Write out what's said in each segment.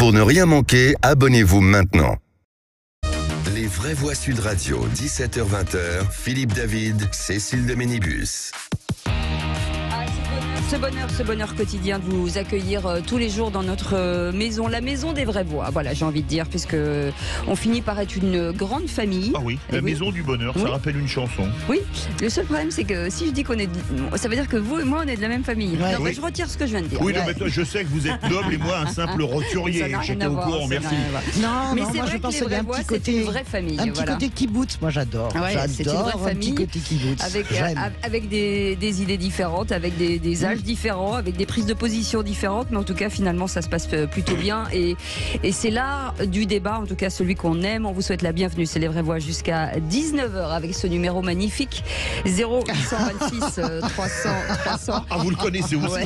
Pour ne rien manquer, abonnez-vous maintenant. Les vraies voix Sud Radio, 17h-20h, Philippe David, Cécile de Ménibus. Ce bonheur quotidien de vous accueillir tous les jours dans notre maison, la maison des vraies voix. Voilà, j'ai envie de dire, puisque on finit par être une grande famille. Ah oui, la maison du bonheur, ça rappelle une chanson. Oui, le seul problème, c'est que si je dis qu'on est, ça veut dire que vous et moi, on est de la même famille. Ouais, non, oui. je retire ce que je viens de dire. Oui, non, mais toi, je sais que vous êtes noble et moi un simple roturier. Ça n'a rien J'étais à au voir, courant, ça merci. n'a rien à voir. Non, Mais non, c'est moi vrai je que pense les qu'il y a vraies un voix, petit c'est côté, une vraie famille. un petit voilà. côté kibbutz, moi j'adore. Ouais, c'est une vraie J'adore un famille. petit côté kibbutz. Avec des idées différentes, avec des âges différents, avec des prises de position différentes, mais en tout cas finalement ça se passe plutôt bien et c'est l'art du débat, en tout cas celui qu'on aime. On vous souhaite la bienvenue, c'est les vraies voix jusqu'à 19h avec ce numéro magnifique 0826 300. Ah, vous le connaissez aussi. Ouais.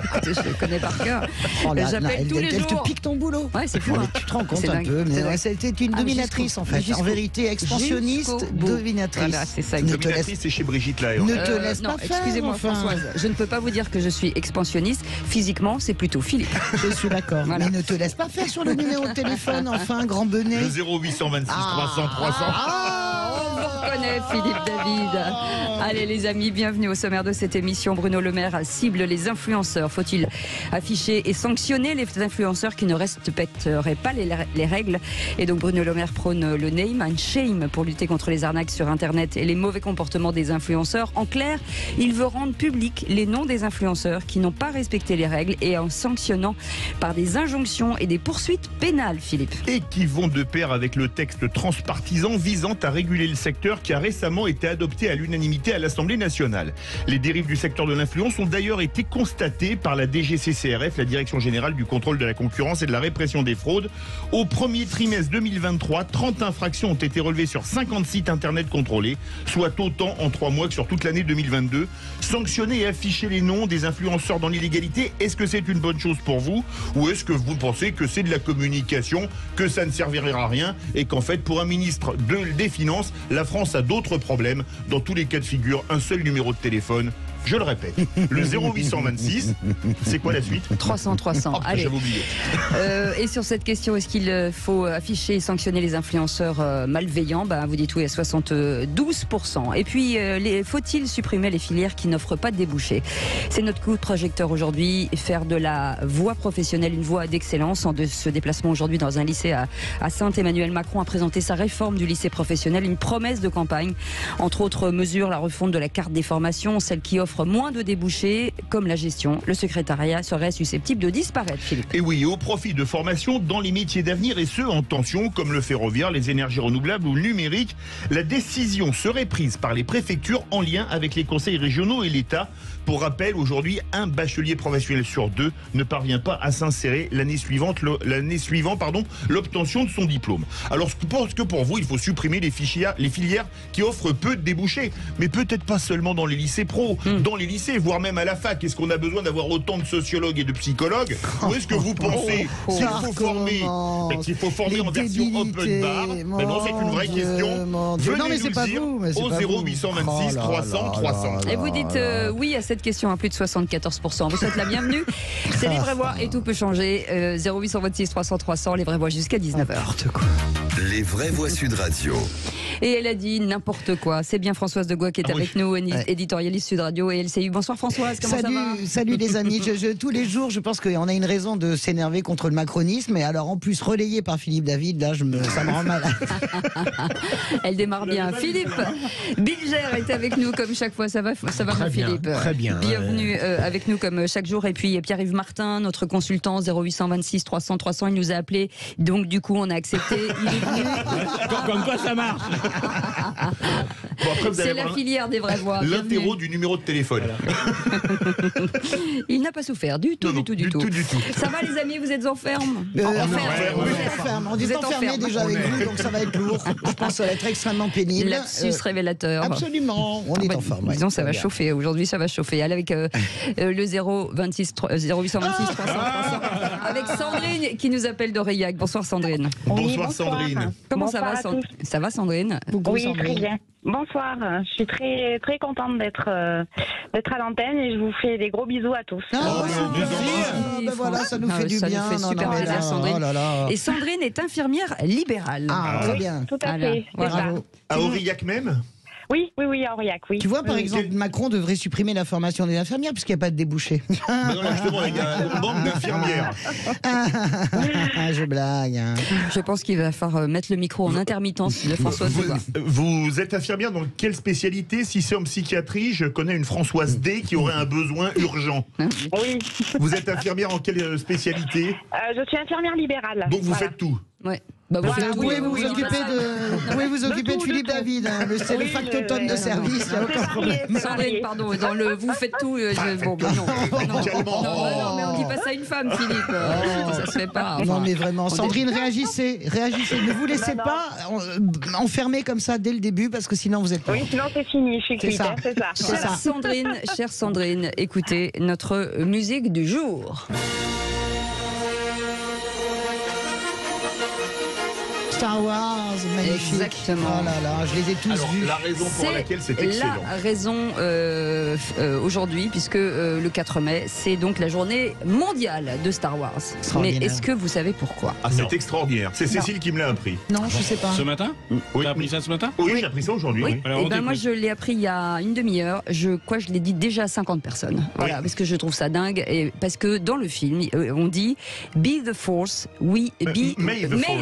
Écoutez, je le connais par cœur. Oh là, J'appelle tous les elle jours. te pique ton boulot. Ouais, c'est fou. Ouais, Hein. tu te rends compte C'est un dingue, peu, c'est mais dingue. c'était une dominatrice en fait. En vérité, expansionniste, jusqu'au bout. dominatrice. Voilà, c'est ça. Ne te laisse, Dominatrice, c'est chez Brigitte Lahaye. ne te laisse non, pas faire. excusez-moi enfin. Françoise, je ne peux pas vous dire que je suis expansionniste. Physiquement, c'est plutôt Philippe. Je suis d'accord. Voilà. Mais ne te laisse pas faire sur le numéro de téléphone, enfin, grand bonnet. Le 0826 300 300. On vous reconnaît, Philippe David. Allez les amis, bienvenue au sommaire de cette émission. Bruno Le Maire cible les influenceurs. Faut-il afficher et sanctionner les influenceurs qui ne respecteraient pas les règles? Et donc Bruno Le Maire prône le name and shame pour lutter contre les arnaques sur Internet et les mauvais comportements des influenceurs. En clair, il veut rendre public les noms des influenceurs qui n'ont pas respecté les règles et en sanctionnant par des injonctions et des poursuites pénales, Philippe. Et qui vont de pair avec le texte transpartisan visant à réguler le secteur qui a récemment été adopté à l'unanimité à l'Assemblée nationale. Les dérives du secteur de l'influence ont d'ailleurs été constatées par la DGCCRF, la Direction générale du contrôle de la concurrence et de la répression des fraudes. Au premier trimestre 2023, 30 infractions ont été relevées sur 50 sites internet contrôlés, soit autant en 3 mois que sur toute l'année 2022. Sanctionner et afficher les noms des influenceurs dans l'illégalité, est-ce que c'est une bonne chose pour vous? Ou est-ce que vous pensez que c'est de la communication, que ça ne servira à rien et qu'en fait, pour un ministre des Finances, la France a d'autres problèmes? Dans tous les cas de figure, un seul numéro de téléphone. Je le répète, le 0826, c'est quoi la suite? 300. Allez. J'avais oublié. Et sur cette question, est-ce qu'il faut afficher et sanctionner les influenceurs malveillants? Vous dites oui à 72%. Et puis, faut-il supprimer les filières qui n'offrent pas de débouchés? C'est notre coup de projecteur aujourd'hui, faire de la voie professionnelle une voie d'excellence. En ce déplacement aujourd'hui dans un lycée à Saintes, Emmanuel Macron a présenté sa réforme du lycée professionnel, une promesse de campagne. Entre autres mesures, la refonte de la carte des formations, celle qui offre moins de débouchés, comme la gestion. Le secrétariat serait susceptible de disparaître, Philippe. Et oui, au profit de formations dans les métiers d'avenir et ceux en tension, comme le ferroviaire, les énergies renouvelables ou le numérique. La décision serait prise par les préfectures en lien avec les conseils régionaux et l'État. Pour rappel, aujourd'hui, un bachelier professionnel sur 2 ne parvient pas à s'insérer l'année suivante, l'obtention de son diplôme. Alors, je pense que pour vous, il faut supprimer les filières qui offrent peu de débouchés, mais peut-être pas seulement dans les lycées pro, dans les lycées, voire même à la fac. Est-ce qu'on a besoin d'avoir autant de sociologues et de psychologues? Ou est-ce que vous pensez qu'il faut former en version open bar? Mais non, c'est une vraie question. Venez non, mais nous c'est pas dire vous. au 0826 300 300. Et vous dites oui à cette question à plus de 74%. Vous souhaitez la bienvenue. C'est les vraies voix et tout peut changer. 0826 300 les vraies voix jusqu'à 19h. N'importe quoi. Les vraies voix Sud Radio. Et elle a dit n'importe quoi. C'est bien Françoise Degois qui est avec nous, éditorialiste Sud Radio et LCI. Bonsoir Françoise, comment ça va? Salut les amis. Tous les jours, je pense qu'on a une raison de s'énerver contre le macronisme. Et alors en plus relayé par Philippe David, là, ça me rend malade. Elle démarre bien. Philippe Bilger est avec nous comme chaque fois. Ça va mon Philippe? Très bien. Bienvenue avec nous comme chaque jour. Et puis Pierre-Yves Martin, notre consultant 0826 300 300, il nous a appelé. Donc du coup, on a accepté. Il est venu. Comme quoi ça marche. Bon, après, C'est la filière des vraies voix. L'interro du numéro de téléphone. Il n'a pas souffert du tout. Ça va les amis, vous êtes en ferme? On est enfermés déjà avec vous, donc ça va être lourd. Je pense que ça va être extrêmement pénible. Lapsus révélateur. Absolument, on est en forme. Disons, ça va chauffer. Aujourd'hui, ça va chauffer. Allez avec le 0826 300 300. avec Sandrine qui nous appelle d'Aurillac. Bonsoir Sandrine. Oui, Bonsoir Sandrine. Comment Bonsoir ça va à tous. Ça va Sandrine? Oui, très bien. Bonsoir, je suis très très contente d'être à l'antenne et je vous fais des gros bisous à tous. Ah, bien voilà, ça nous Ah, fait du ça nous bien. fait super mais plaisir, là, Sandrine. oh là là. Et Sandrine est infirmière libérale. Ah, très Oui, bien. tout à Voilà. fait, c'est ça. Bravo. À Aurillac même? Oui, à Aurillac, oui. Tu vois, par Oui. exemple, Macron devrait supprimer la formation des infirmières puisqu'il n'y a pas de débouché. Ben non, justement, il y a un manque d'infirmières. Je blague. Hein. Je pense qu'il va falloir mettre le micro en intermittence de Françoise Deba. Vous êtes infirmière dans quelle spécialité? Si c'est en psychiatrie, je connais une Françoise D qui aurait un besoin urgent. Oui, Vous êtes infirmière en quelle spécialité? je suis infirmière libérale. Donc vous Voilà. faites tout. Ouais. Bah, Vous voilà, pouvez vous oui, occuper bah, de, vous occuper de tout, Philippe de tout. David. Hein. C'est le Oui, factotum de service. Il n'y a C'est aucun varié, problème. c'est Sandrine, varié. pardon, dans le vous faites tout. Bon, bah, non. Amicalement. Non, mais on dit pas ça à une femme, Philippe. Ça se fait pas. Non Enfin, mais vraiment, on Sandrine, réagissez. Ne vous laissez Non, non. pas enfermer comme ça dès le début parce que sinon vous êtes mort. Oui, sinon c'est fini, je suis C'est cuite, ça. hein, c'est ça. C'est ça. Chère Sandrine, écoutez notre musique du jour. Star Wars, magnifique. Exactement. Oh là là, je les ai tous Alors, vus. la raison pour C'est laquelle c'est excellent. la raison aujourd'hui, puisque le 4 mai, c'est donc la journée mondiale de Star Wars. Mais Extraordinaire. est-ce que vous savez pourquoi? Ah, c'est extraordinaire. C'est Cécile qui me l'a appris. Non, je sais pas. Ce matin? Oui. T'as appris ça ce matin? Oui, j'ai appris ça aujourd'hui. Oui. oui. Alors, Et on ben moi t'écoute. je l'ai appris il y a une demi-heure. Je l'ai dit déjà à 50 personnes. Voilà, parce que je trouve ça dingue. Et parce que dans le film, on dit Be the force, May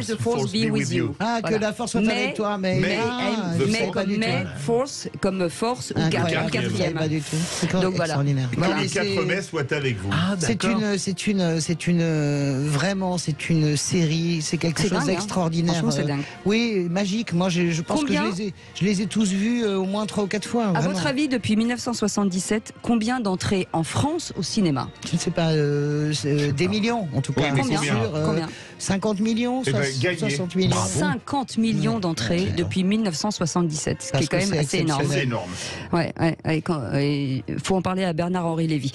the force be with you. Ah, que Voilà. la force soit Mais- avec toi, mais mais- je the sais force- pas du tout. force comme force ou Incroyable, je savais quatrième. pas du tout. C'est Donc voilà. extraordinaire. Que Non, le mais 4 mai soit avec vous. vraiment, c'est une série, c'est quelque C'est chose dingue, hein. d'extraordinaire. Franchement, c'est dingue. Oui, magique. Moi, je pense Combien que je les ai tous vus au moins 3 ou 4 fois. À vraiment. votre avis, depuis 1977, combien d'entrées en France au cinéma? Je ne sais pas, des millions en tout cas. Oui, mais c'est combien sûr, Combien 50 millions, Eh ben, gagné. 60 millions. 50 millions d'entrées depuis 1977, ce qui Parce est quand que même c'est assez énorme. C'est énorme. Ouais, il faut en parler à Bernard-Henri Lévy.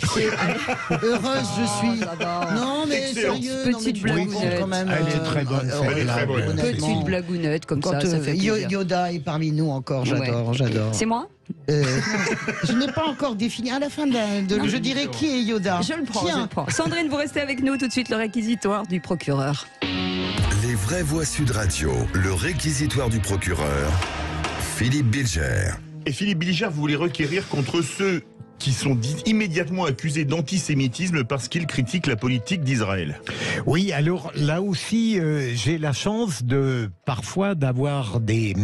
Heureuse je suis. ça va. Non mais Excellent. sérieux, non, mais Petite tu te rends compte blagounette. quand même. Elle est très bonne, Elle est très bonne. honnêtement. Petite blagounette comme Quand ça fait plaisir. Yoda est parmi nous encore, j'adore. C'est moi? Je n'ai pas encore défini. À la fin je dirais qui est Yoda. Je le prends, Tiens. je le prends. Sandrine, vous restez avec nous tout de suite, le réquisitoire du procureur. Les vraies voix Sud Radio, le réquisitoire du procureur, Philippe Bilger. Et Philippe Bilger voulait requérir contre ceux qui sont immédiatement accusés d'antisémitisme parce qu'ils critiquent la politique d'Israël. Oui, alors là aussi, j'ai la chance parfois d'avoir des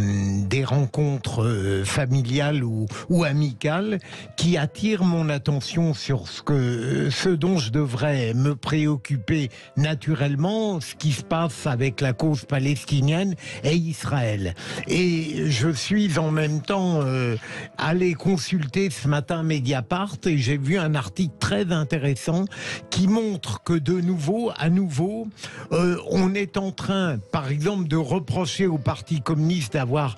rencontres familiales ou amicales qui attirent mon attention sur ce dont je devrais me préoccuper naturellement, ce qui se passe avec la cause palestinienne et Israël. Et je suis en même temps allé consulter ce matin Mediapart et j'ai vu un article très intéressant qui montre que à nouveau, on est en train, par exemple, de reprocher au Parti communiste d'avoir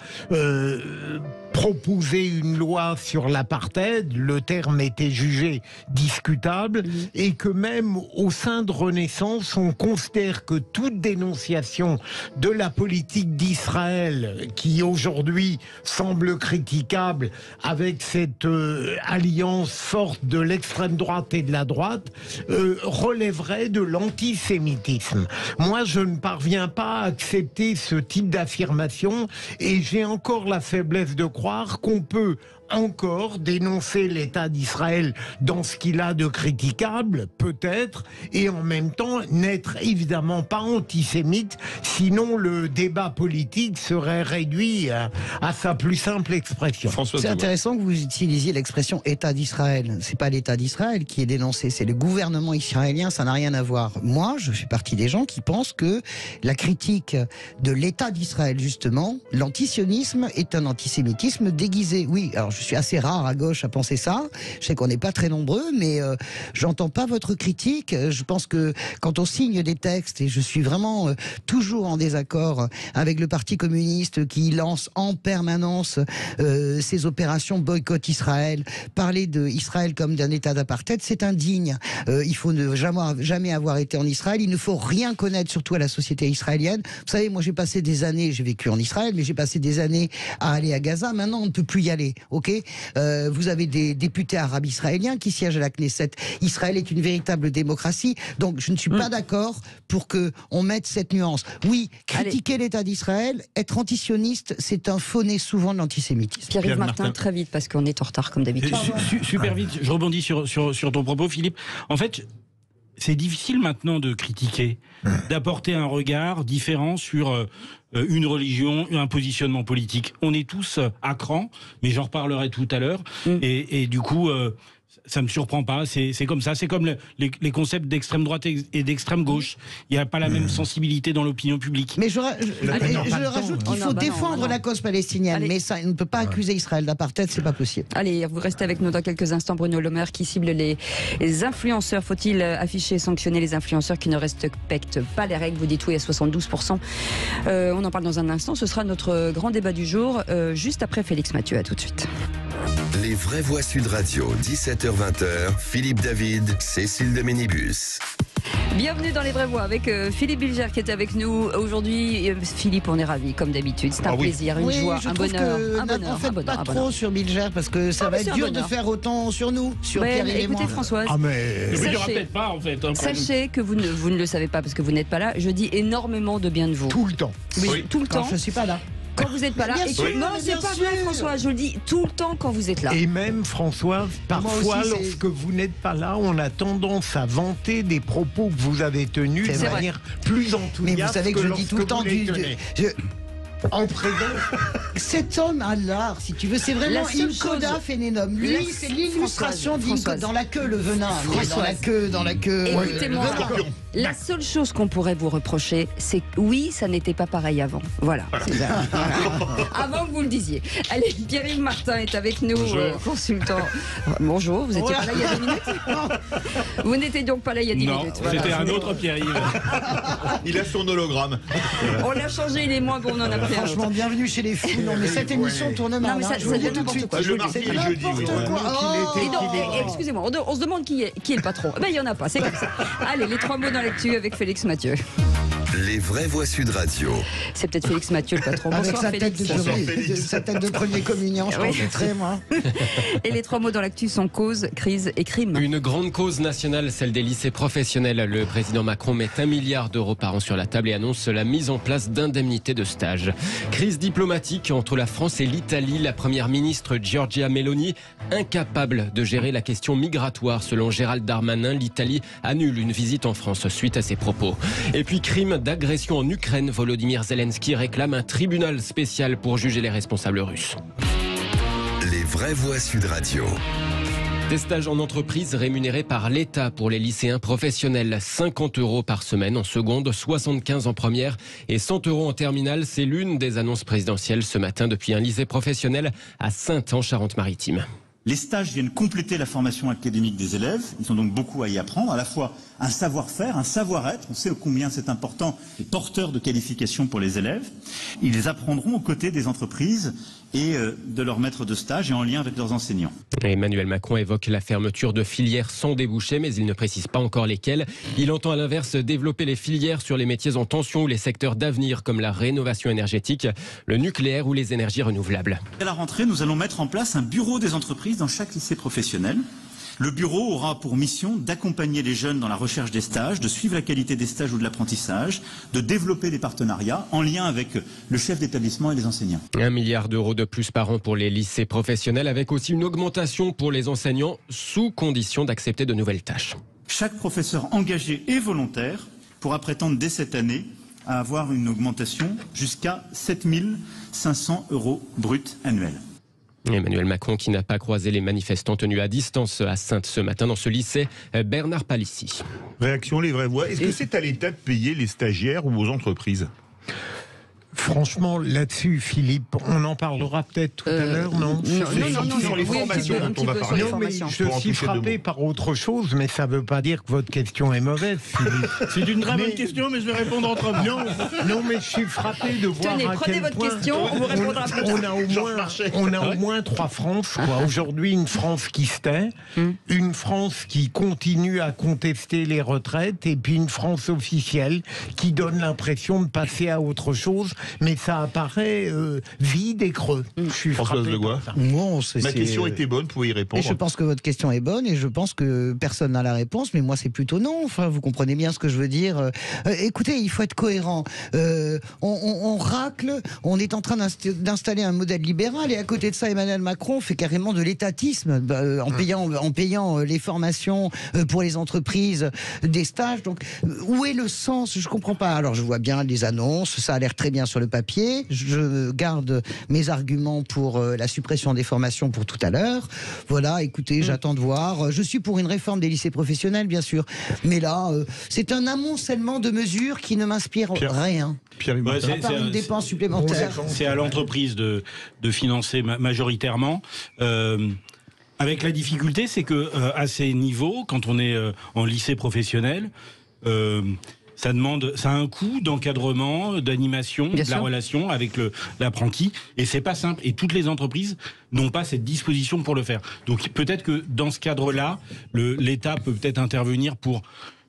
proposé une loi sur l'apartheid, le terme était jugé discutable, et que même au sein de Renaissance, on considère que toute dénonciation de la politique d'Israël, qui aujourd'hui semble critiquable avec cette alliance forte de l'extrême droite et de la droite, relèverait de l'antisémitisme. Moi, je ne parviens pas à accepter ce type d'affirmation et j'ai encore la faiblesse de croire qu'on peut encore dénoncer l'État d'Israël dans ce qu'il a de critiquable, peut-être, et en même temps n'être évidemment pas antisémite, sinon le débat politique serait réduit à sa plus simple expression. François C'est Deba. intéressant que vous utilisiez l'expression État d'Israël. C'est pas l'État d'Israël qui est dénoncé, c'est le gouvernement israélien, ça n'a rien à voir. Moi, je fais partie des gens qui pensent que la critique de l'État d'Israël, justement, l'antisionisme est un antisémitisme déguisé. Oui, alors je suis assez rare à gauche à penser ça. Je sais qu'on n'est pas très nombreux, mais j'entends pas votre critique. Je pense que quand on signe des textes, et je suis vraiment toujours en désaccord avec le Parti communiste qui lance en permanence ces opérations boycott Israël, parler d'Israël comme d'un État d'apartheid, c'est indigne. Il faut ne jamais avoir été en Israël. Il ne faut rien connaître, surtout à la société israélienne. Vous savez, moi j'ai passé des années, j'ai vécu en Israël, mais j'ai passé des années à aller à Gaza. Maintenant, on ne peut plus y aller. Ok, vous avez des députés arabes israéliens qui siègent à la Knesset. Israël est une véritable démocratie. Donc, je ne suis pas d'accord pour que on mette cette nuance. Oui, critiquer l'État d'Israël, être antisioniste, c'est un faux nez souvent de l'antisémitisme. Pierre-Yves Martin, très vite, parce qu'on est en retard comme d'habitude. Super vite, je rebondis sur ton propos, Philippe. En fait, c'est difficile maintenant de critiquer, d'apporter un regard différent sur une religion, un positionnement politique. On est tous à cran, mais j'en reparlerai tout à l'heure. Et du coup, ça me surprend pas. C'est comme ça. C'est comme les concepts d'extrême droite et d'extrême gauche. Il n'y a pas la même sensibilité dans l'opinion publique. Mais je rajoute qu'il faut défendre la cause palestinienne. Mais ça, on ne peut pas accuser Israël d'apartheid, c'est pas possible. Allez, vous restez avec nous dans quelques instants. Bruno Le Maire qui cible les influenceurs. Faut-il afficher et sanctionner les influenceurs qui ne respectent pas les règles? Vous dites oui à 72%. On en parle dans un instant. Ce sera notre grand débat du jour, juste après Félix Mathieu. À tout de suite. Les vraies voix Sud Radio, 17h-20h, Philippe David, Cécile de Ménibus. Bienvenue dans Les Vraies Voix avec Philippe Bilger qui est avec nous aujourd'hui. Philippe, on est ravis comme d'habitude. C'est un plaisir, une joie, un bonheur. En fait, pas trop sur Bilger parce que ça va être dur de faire autant sur nous, sur Pierre et moi. Écoutez Françoise, sachez que vous ne le savez pas parce que vous n'êtes pas là. Je dis énormément de bien de vous. Tout le temps. Oui, tout le temps. Je ne suis pas là. Quand vous n'êtes pas là. Non, c'est pas vrai, François. Je le dis tout le temps quand vous êtes là. Et même, Françoise, parfois, lorsque vous n'êtes pas là, on a tendance à vanter des propos que vous avez tenus de manière plus enthousiaste. Mais vous savez que je dis tout le temps en présence. Cet homme a l'art, si tu veux, c'est vraiment Incoda Phénénum. Lui, c'est l'illustration dans la queue, le venin. Dans la queue. Écoutez-moi, la seule chose qu'on pourrait vous reprocher, c'est que oui, ça n'était pas pareil avant. Voilà. Avant que vous le disiez. Allez, Pierre-Yves Martin est avec nous, consultant. Bonjour, vous n'étiez pas là il y a 2 minutes? Vous n'étiez donc pas là il y a 10 minutes. Voilà. C'était un autre Pierre-Yves. Il a son hologramme. On l'a changé, il est moins bon, on en a pris un. Franchement, bienvenue chez les fous. Non, mais cette émission tourne mal. Non, mais ça devient n'importe quoi. Le mardi et jeudi. Excusez-moi, on se demande qui est le patron. Ben, il n'y en a pas, c'est comme ça. Allez, les 3 mots dans l'actu avec Félix Mathieu. Les vraies voix Sud Radio. C'est peut-être Félix Mathieu le patron. Avec Bonsoir, sa tête de premier communion, je penserais, moi. Et les 3 mots dans l'actu sont cause, crise et crime. Une grande cause nationale, celle des lycées professionnels. Le président Macron met 1 milliard d'euros par an sur la table et annonce la mise en place d'indemnités de stage. Crise diplomatique entre la France et l'Italie. La première ministre Giorgia Meloni, incapable de gérer la question migratoire. Selon Gérald Darmanin, l'Italie annule une visite en France suite à ses propos. Et puis crime d'agression en Ukraine. Volodymyr Zelensky réclame un tribunal spécial pour juger les responsables russes. Les vraies voix Sud Radio. Des stages en entreprise rémunérés par l'État pour les lycéens professionnels. 50 € par semaine en seconde, 75 en première et 100 € en terminale. C'est l'une des annonces présidentielles ce matin depuis un lycée professionnel à Saintes en Charente-Maritime. Les stages viennent compléter la formation académique des élèves. Ils ont donc beaucoup à y apprendre, à la fois un savoir-faire, un savoir-être. On sait combien c'est important et porteur de qualifications pour les élèves. Ils apprendront aux côtés des entreprises et de leurs maîtres de stage et en lien avec leurs enseignants. Emmanuel Macron évoque la fermeture de filières sans débouché, mais il ne précise pas encore lesquelles. Il entend à l'inverse développer les filières sur les métiers en tension ou les secteurs d'avenir comme la rénovation énergétique, le nucléaire ou les énergies renouvelables. À la rentrée, nous allons mettre en place un bureau des entreprises dans chaque lycée professionnel. Le bureau aura pour mission d'accompagner les jeunes dans la recherche des stages, de suivre la qualité des stages ou de l'apprentissage, de développer des partenariats en lien avec le chef d'établissement et les enseignants. 1 milliard d'euros de plus par an pour les lycées professionnels, avec aussi une augmentation pour les enseignants sous condition d'accepter de nouvelles tâches. Chaque professeur engagé et volontaire pourra prétendre dès cette année à avoir une augmentation jusqu'à 7 500 € bruts annuels. Emmanuel Macron qui n'a pas croisé les manifestants tenus à distance à Saintes ce matin dans ce lycée Bernard Palissy. Réaction, les vraies voix. Est-ce que c'est à l'État de payer les stagiaires ou aux entreprises ? Franchement, là-dessus, Philippe, on en parlera peut-être tout à l'heure, non? Non, sur les formations dont on va parler. Non, mais je suis frappé par autre chose, mais ça ne veut pas dire que votre question est mauvaise, Philippe. C'est une très bonne question, mais je vais répondre entre hommes. Non, mais je suis frappé de voir Tenez, à prenez quel votre point question, on vous répondra plus tard. on a au moins 3 France. Aujourd'hui, une France qui se tait, une France qui continue à contester les retraites, et puis une France officielle qui donne l'impression de passer à autre chose. Mais ça apparaît vide et creux. Je suis Françoise Legoix. Bon, Ma question était bonne, vous pouvez y répondre. Et je pense que votre question est bonne et je pense que personne n'a la réponse, mais moi c'est plutôt non. Enfin, vous comprenez bien ce que je veux dire. Écoutez, il faut être cohérent. On racle, on est en train d'installer un modèle libéral et à côté de ça, Emmanuel Macron fait carrément de l'étatisme en payant les formations pour les entreprises, des stages. Donc, où est le sens? Je comprends pas. Alors, je vois bien les annonces, ça a l'air très bien sur le papier. Je garde mes arguments pour la suppression des formations pour tout à l'heure. Voilà, écoutez, j'attends de voir. Je suis pour une réforme des lycées professionnels, bien sûr. Mais là, c'est un amoncellement de mesures qui ne m'inspirent rien. À part une dépense supplémentaire. C'est à l'entreprise de financer majoritairement. Avec la difficulté, c'est que à ces niveaux, quand on est en lycée professionnel, ça a un coût d'encadrement, d'animation, de la relation avec l'apprenti, et c'est pas simple. Et toutes les entreprises n'ont pas cette disposition pour le faire. Donc peut-être que dans ce cadre-là, l'État peut peut-être intervenir pour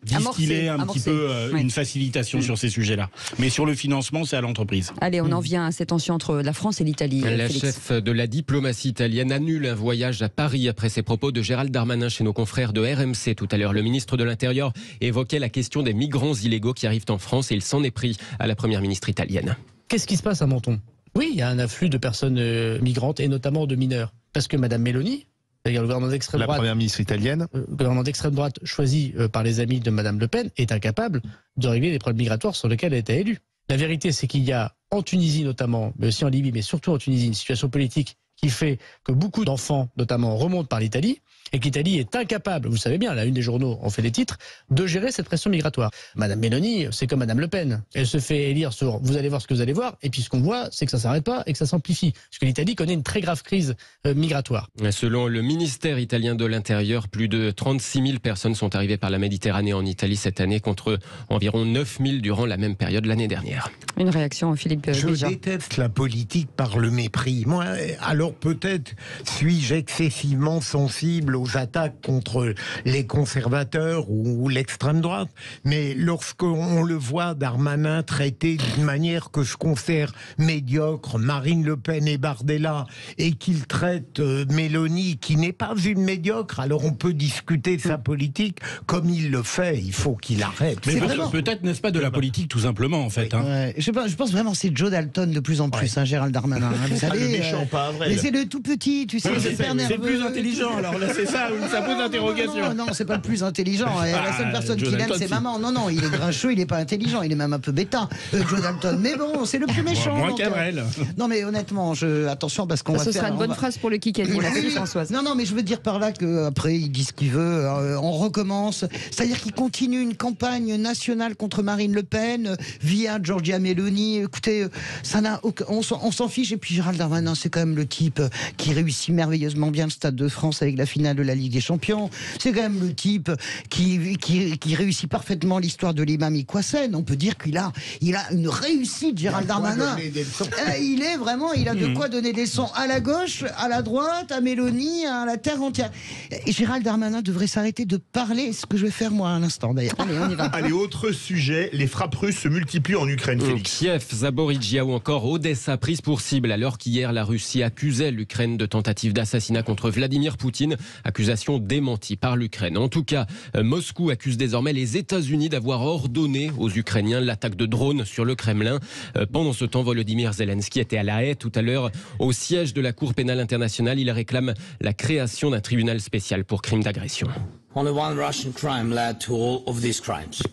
distiller un petit peu une facilitation sur ces sujets-là. Mais sur le financement, c'est à l'entreprise. Allez, on en vient à cette tension entre la France et l'Italie. La chef de la diplomatie italienne annule un voyage à Paris après ces propos de Gérald Darmanin chez nos confrères de RMC tout à l'heure. Le ministre de l'Intérieur évoquait la question des migrants illégaux qui arrivent en France et il s'en est pris à la première ministre italienne. Qu'est-ce qui se passe à Menton? Oui, il y a un afflux de personnes migrantes et notamment de mineurs. Parce que Madame Meloni, c'est-à-dire le gouvernement d'extrême droite, la première ministre italienne, le gouvernement d'extrême droite choisi par les amis de Madame Le Pen, est incapable de régler les problèmes migratoires sur lesquels elle a été élue. La vérité, c'est qu'il y a en Tunisie notamment, mais aussi en Libye, mais surtout en Tunisie, une situation politique qui fait que beaucoup d'enfants, notamment, remontent par l'Italie, et que l'Italie est incapable, vous savez bien, la une des journaux en fait des titres, de gérer cette pression migratoire. Madame Meloni, c'est comme Madame Le Pen. Elle se fait élire sur « vous allez voir ce que vous allez voir », et puis ce qu'on voit, c'est que ça ne s'arrête pas et que ça s'amplifie. Parce que l'Italie connaît une très grave crise migratoire. Selon le ministère italien de l'Intérieur, plus de 36 000 personnes sont arrivées par la Méditerranée en Italie cette année, contre environ 9 000 durant la même période l'année dernière. Une réaction, Philippe Je Béja. déteste la politique par le mépris. Moi, alors peut-être suis-je excessivement sensible aux attaques contre les conservateurs ou l'extrême droite, mais lorsqu'on le voit Darmanin traiter d'une manière que je considère médiocre Marine Le Pen et Bardella, et qu'il traite Meloni qui n'est pas une médiocre, alors on peut discuter de sa politique comme il le fait, il faut qu'il arrête. Mais peut-être n'est-ce pas de la politique tout simplement en fait. Ouais, je pense vraiment que c'est Joe Dalton de plus en plus, Gérald Darmanin. Vous savez, le méchant, pas vrai. Mais c'est le tout petit, tu sais, super nerveux. C'est plus intelligent, alors là c'est ça, ça pose interrogation. Non, c'est pas le plus intelligent. La seule personne qui l'aime, c'est maman. Non, il est grincheux, il est pas intelligent, il est même un peu bêta, Joe Dalton. Mais bon, c'est le plus méchant. Moins Cabrel. Non, mais honnêtement, attention parce qu'on va Ce sera une bonne phrase pour le Kikadi. Merci Françoise. Non, mais je veux dire par là qu'après, il dit ce qu'il veut, on recommence. C'est-à-dire qu'il continue une campagne nationale contre Marine Le Pen via Giorgia Meloni. Écoutez, ça n'a aucun... on s'en fiche. Et puis Gérald Darmanin, c'est quand même le type qui réussit merveilleusement bien le Stade de France avec la finale de la Ligue des Champions. C'est quand même le type qui réussit parfaitement l'histoire de l'imam Iqouassen. On peut dire qu'il a une réussite, Gérald Darmanin. Il a de quoi donner des leçons à la gauche, à la droite, à Mélanie, à la terre entière. Et Gérald Darmanin devrait s'arrêter de parler, ce que je vais faire moi à l'instant d'ailleurs. Allez, on y va. Allez, autre sujet, les frappes russes se multiplient en Ukraine, Félix. Kiev, Zaporijia ou encore Odessa prise pour cible, alors qu'hier la Russie accusait l'Ukraine de tentative d'assassinat contre Vladimir Poutine, accusation démentie par l'Ukraine. En tout cas, Moscou accuse désormais les États-Unis d'avoir ordonné aux Ukrainiens l'attaque de drones sur le Kremlin. Pendant ce temps, Volodymyr Zelensky était à La Haye tout à l'heure au siège de la Cour pénale internationale. Il réclame la création d'un tribunal spécial pour crimes d'agression.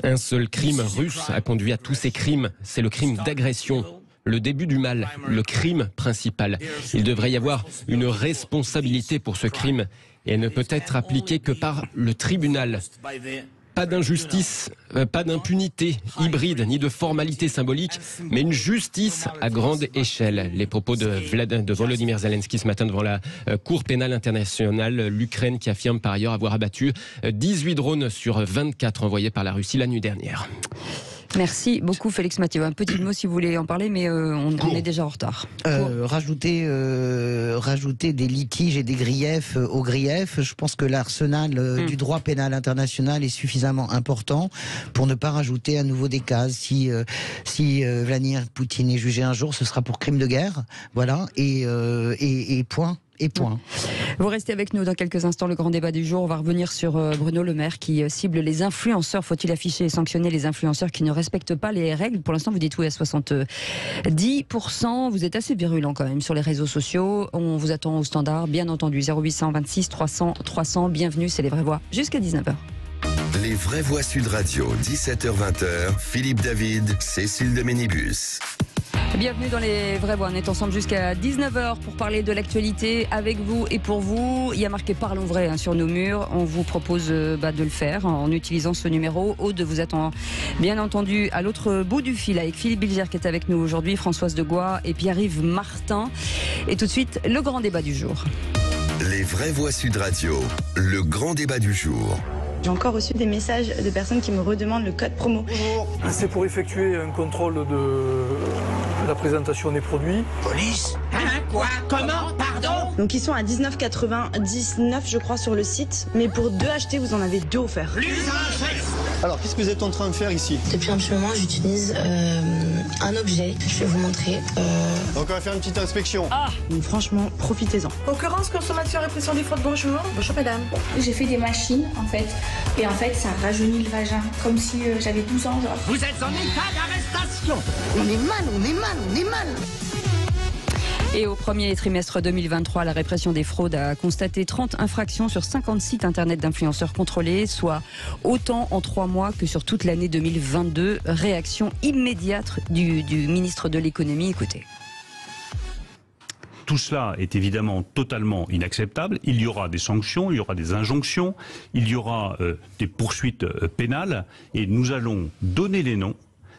Un seul crime russe a conduit à tous ces crimes, c'est le crime d'agression. Le début du mal, le crime principal. Il devrait y avoir une responsabilité pour ce crime et elle ne peut être appliquée que par le tribunal. Pas d'injustice, pas d'impunité hybride, ni de formalité symbolique, mais une justice à grande échelle. Les propos de Volodymyr Zelensky ce matin devant la Cour pénale internationale. L'Ukraine qui affirme par ailleurs avoir abattu 18 drones sur 24 envoyés par la Russie la nuit dernière. Merci beaucoup Félix Mathieu. Un petit mot si vous voulez en parler, mais on est déjà en retard. Rajouter des litiges et des griefs aux griefs, je pense que l'arsenal du droit pénal international est suffisamment important pour ne pas rajouter à nouveau des cases. Si Vladimir Poutine est jugé un jour, ce sera pour crime de guerre, voilà, et point. Et point. Vous restez avec nous dans quelques instants, le grand débat du jour. On va revenir sur Bruno Le Maire qui cible les influenceurs. Faut-il afficher et sanctionner les influenceurs qui ne respectent pas les règles? Pour l'instant, vous dites oui à 70%. Vous êtes assez virulent quand même sur les réseaux sociaux. On vous attend au standard, bien entendu. 0826 300 300. Bienvenue, c'est les vraies voix. Jusqu'à 19h. Les vraies voix Sud Radio, 17h-20h. Philippe David, Cécile de Ménibus. Bienvenue dans les vraies voix. On est ensemble jusqu'à 19h pour parler de l'actualité avec vous et pour vous. Il y a marqué Parlons vrai sur nos murs. On vous propose de le faire en utilisant ce numéro. Aude vous attend bien entendu à l'autre bout du fil avec Philippe Bilger qui est avec nous aujourd'hui, Françoise Degois et Pierre-Yves Martin. Et tout de suite, le grand débat du jour. Les vraies voix Sud Radio, le grand débat du jour. J'ai encore reçu des messages de personnes qui me redemandent le code promo. Bonjour, c'est pour effectuer un contrôle de la présentation des produits. Police? Quoi? Comment? Pardon? Donc ils sont à 19,99 je crois sur le site, mais pour 2 achetés vous en avez 2 offerts. Alors qu'est-ce que vous êtes en train de faire ici? Depuis un petit moment j'utilise un objet, je vais vous montrer. Donc on va faire une petite inspection. Donc franchement, profitez-en. Concurrence, consommation, répression des fraudes, bonjour. Bonjour madame. J'ai fait des machines en fait, et en fait ça rajeunit le vagin, comme si j'avais 12 ans genre. Vous êtes en état d'arrestation. On est mal. Et au premier trimestre 2023, la répression des fraudes a constaté 30 infractions sur 50 sites internet d'influenceurs contrôlés, soit autant en 3 mois que sur toute l'année 2022. Réaction immédiate du ministre de l'économie. Écoutez. Tout cela est évidemment totalement inacceptable. Il y aura des sanctions, il y aura des injonctions, il y aura des poursuites pénales et nous allons donner les noms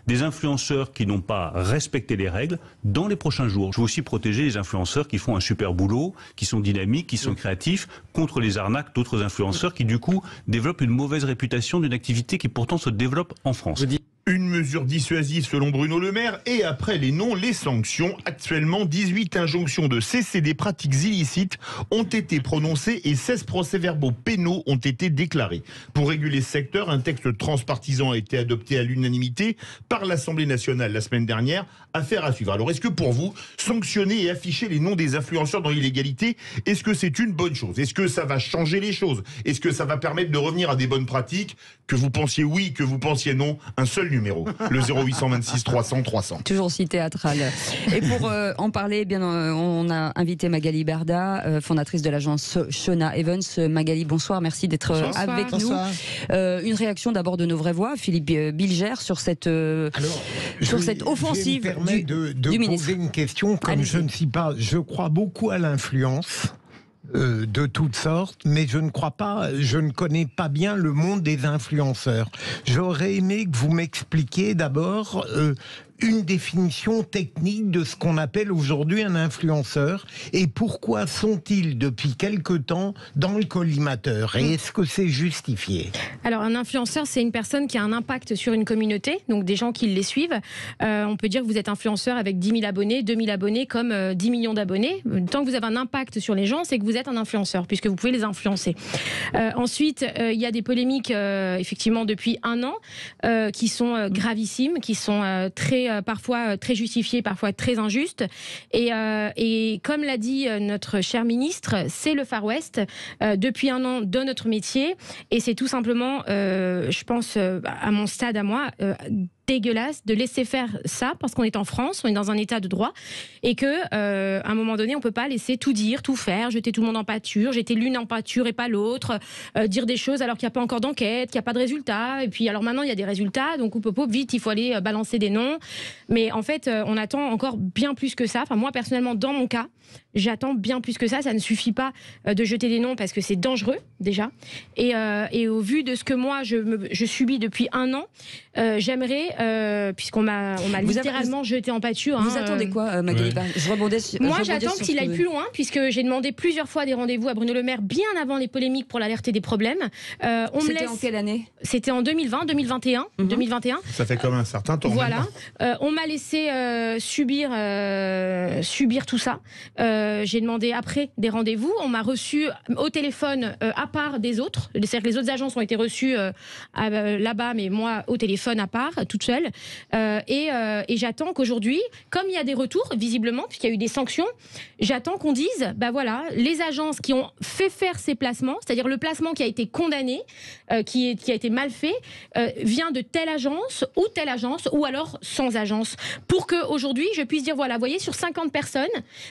des influenceurs qui n'ont pas respecté les règles dans les prochains jours. Je veux aussi protéger les influenceurs qui font un super boulot, qui sont dynamiques, qui sont créatifs, contre les arnaques d'autres influenceurs qui du coup développent une mauvaise réputation d'une activité qui pourtant se développe en France. Une mesure dissuasive selon Bruno Le Maire et après les noms, les sanctions. Actuellement, 18 injonctions de cesser des pratiques illicites ont été prononcées et 16 procès-verbaux pénaux ont été déclarés. Pour réguler ce secteur, un texte transpartisan a été adopté à l'unanimité par l'Assemblée nationale la semaine dernière. Affaire à suivre. Alors est-ce que pour vous, sanctionner et afficher les noms des influenceurs dans l'illégalité, est-ce que c'est une bonne chose? Est-ce que ça va changer les choses? Est-ce que ça va permettre de revenir à des bonnes pratiques? Que vous pensiez oui, que vous pensiez non, un seul numéro, le 0826 300 300. Toujours aussi théâtral. Et pour en parler, on a invité Magali Berda, fondatrice de l'agence Shona Evans. Magali, bonsoir, merci d'être avec nous. Une réaction d'abord de nos vraies voix, Philippe Bilger, sur cette offensive de poser une question, comme je ne suis pas, je crois beaucoup à l'influence. De toutes sortes, mais je ne connais pas bien le monde des influenceurs. J'aurais aimé que vous m'expliquiez d'abord une définition technique de ce qu'on appelle aujourd'hui un influenceur et pourquoi sont-ils depuis quelque temps dans le collimateur et est-ce que c'est justifié? Alors un influenceur, c'est une personne qui a un impact sur une communauté, donc des gens qui les suivent. On peut dire que vous êtes influenceur avec 10 000 abonnés, 2 000 abonnés comme 10 millions d'abonnés. Tant que vous avez un impact sur les gens, c'est que vous êtes un influenceur puisque vous pouvez les influencer. Ensuite, il y a des polémiques effectivement depuis 1 an qui sont gravissimes, qui sont parfois très justifiées, parfois très injustes. Et comme l'a dit notre cher ministre, c'est le Far West depuis 1 an de notre métier. Et c'est tout simplement, je pense, à mon stade, à moi, dégueulasse de laisser faire ça parce qu'on est en France, on est dans un état de droit et que à un moment donné on peut pas laisser tout dire, tout faire, jeter tout le monde en pâture, jeter l'une en pâture et pas l'autre, dire des choses alors qu'il n'y a pas encore d'enquête, qu'il n'y a pas de résultats et puis alors maintenant il y a des résultats donc vite il faut aller balancer des noms mais en fait on attend encore bien plus que ça. Enfin moi personnellement dans mon cas j'attends bien plus que ça ne suffit pas de jeter des noms parce que c'est dangereux déjà et au vu de ce que moi je subis depuis 1 an, j'aimerais puisqu'on m'a littéralement jeté en pâture. Vous attendez quoi, Magali? Je rebondis Moi j'attends qu'il aille plus loin puisque j'ai demandé plusieurs fois des rendez-vous à Bruno Le Maire bien avant les polémiques pour l'alerter des problèmes. C'était en quelle année? C'était en 2020, 2021. Ça fait comme un certain temps. Voilà. On m'a laissé subir tout ça. J'ai demandé après des rendez-vous. On m'a reçu au téléphone à part des autres. C'est-à-dire que les autres agences ont été reçues là-bas, mais moi au téléphone à part, toute seule. Et j'attends qu'aujourd'hui, comme il y a des retours, visiblement, puisqu'il y a eu des sanctions, j'attends qu'on dise, voilà, les agences qui ont fait faire ces placements, c'est-à-dire le placement qui a été condamné, qui a été mal fait, vient de telle agence, ou alors sans agence, pour qu'aujourd'hui, je puisse dire, voilà, vous voyez, sur 50 personnes,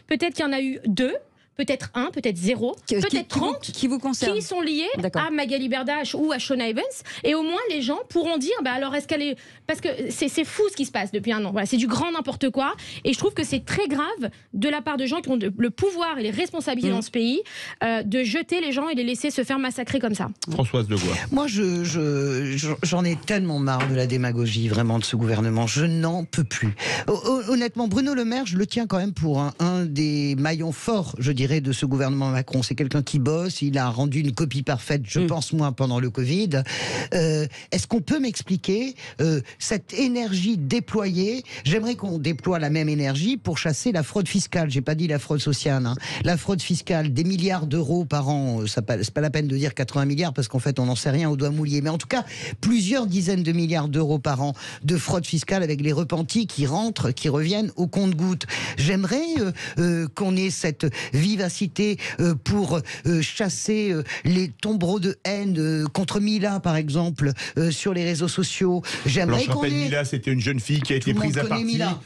peut-être qu'il y en a eu 2, peut-être 1, peut-être 0, peut-être 30 qui vous concerne, qui sont liés à Magali Berdache ou à Shona Evans, et au moins les gens pourront dire alors est-ce qu'elle est... Parce que c'est fou ce qui se passe depuis 1 an, voilà, c'est du grand n'importe quoi, et je trouve que c'est très grave de la part de gens qui ont le pouvoir et les responsabilités dans ce pays de jeter les gens et les laisser se faire massacrer comme ça. Françoise Degois. Moi j'en ai tellement marre de la démagogie vraiment de ce gouvernement, je n'en peux plus. Honnêtement, Bruno Le Maire, je le tiens quand même pour un des maillons forts, je dirais, de ce gouvernement Macron. C'est quelqu'un qui bosse, il a rendu une copie parfaite, je pense moi, pendant le Covid. Est-ce qu'on peut m'expliquer cette énergie déployée? J'aimerais qu'on déploie la même énergie pour chasser la fraude fiscale. J'ai pas dit la fraude sociale. La fraude fiscale, des milliards d'euros par an, c'est pas la peine de dire 80 milliards parce qu'en fait on n'en sait rien au doigt mouillé. Mais en tout cas, plusieurs dizaines de milliards d'euros par an de fraude fiscale avec les repentis qui rentrent, qui reviennent au compte-gouttes. J'aimerais qu'on ait cette vivacité pour chasser les tombereaux de haine contre Mila, par exemple, sur les réseaux sociaux. J'aimerais qu'on ait... Mila, c'était une jeune fille qui a été prise à partie. Mila,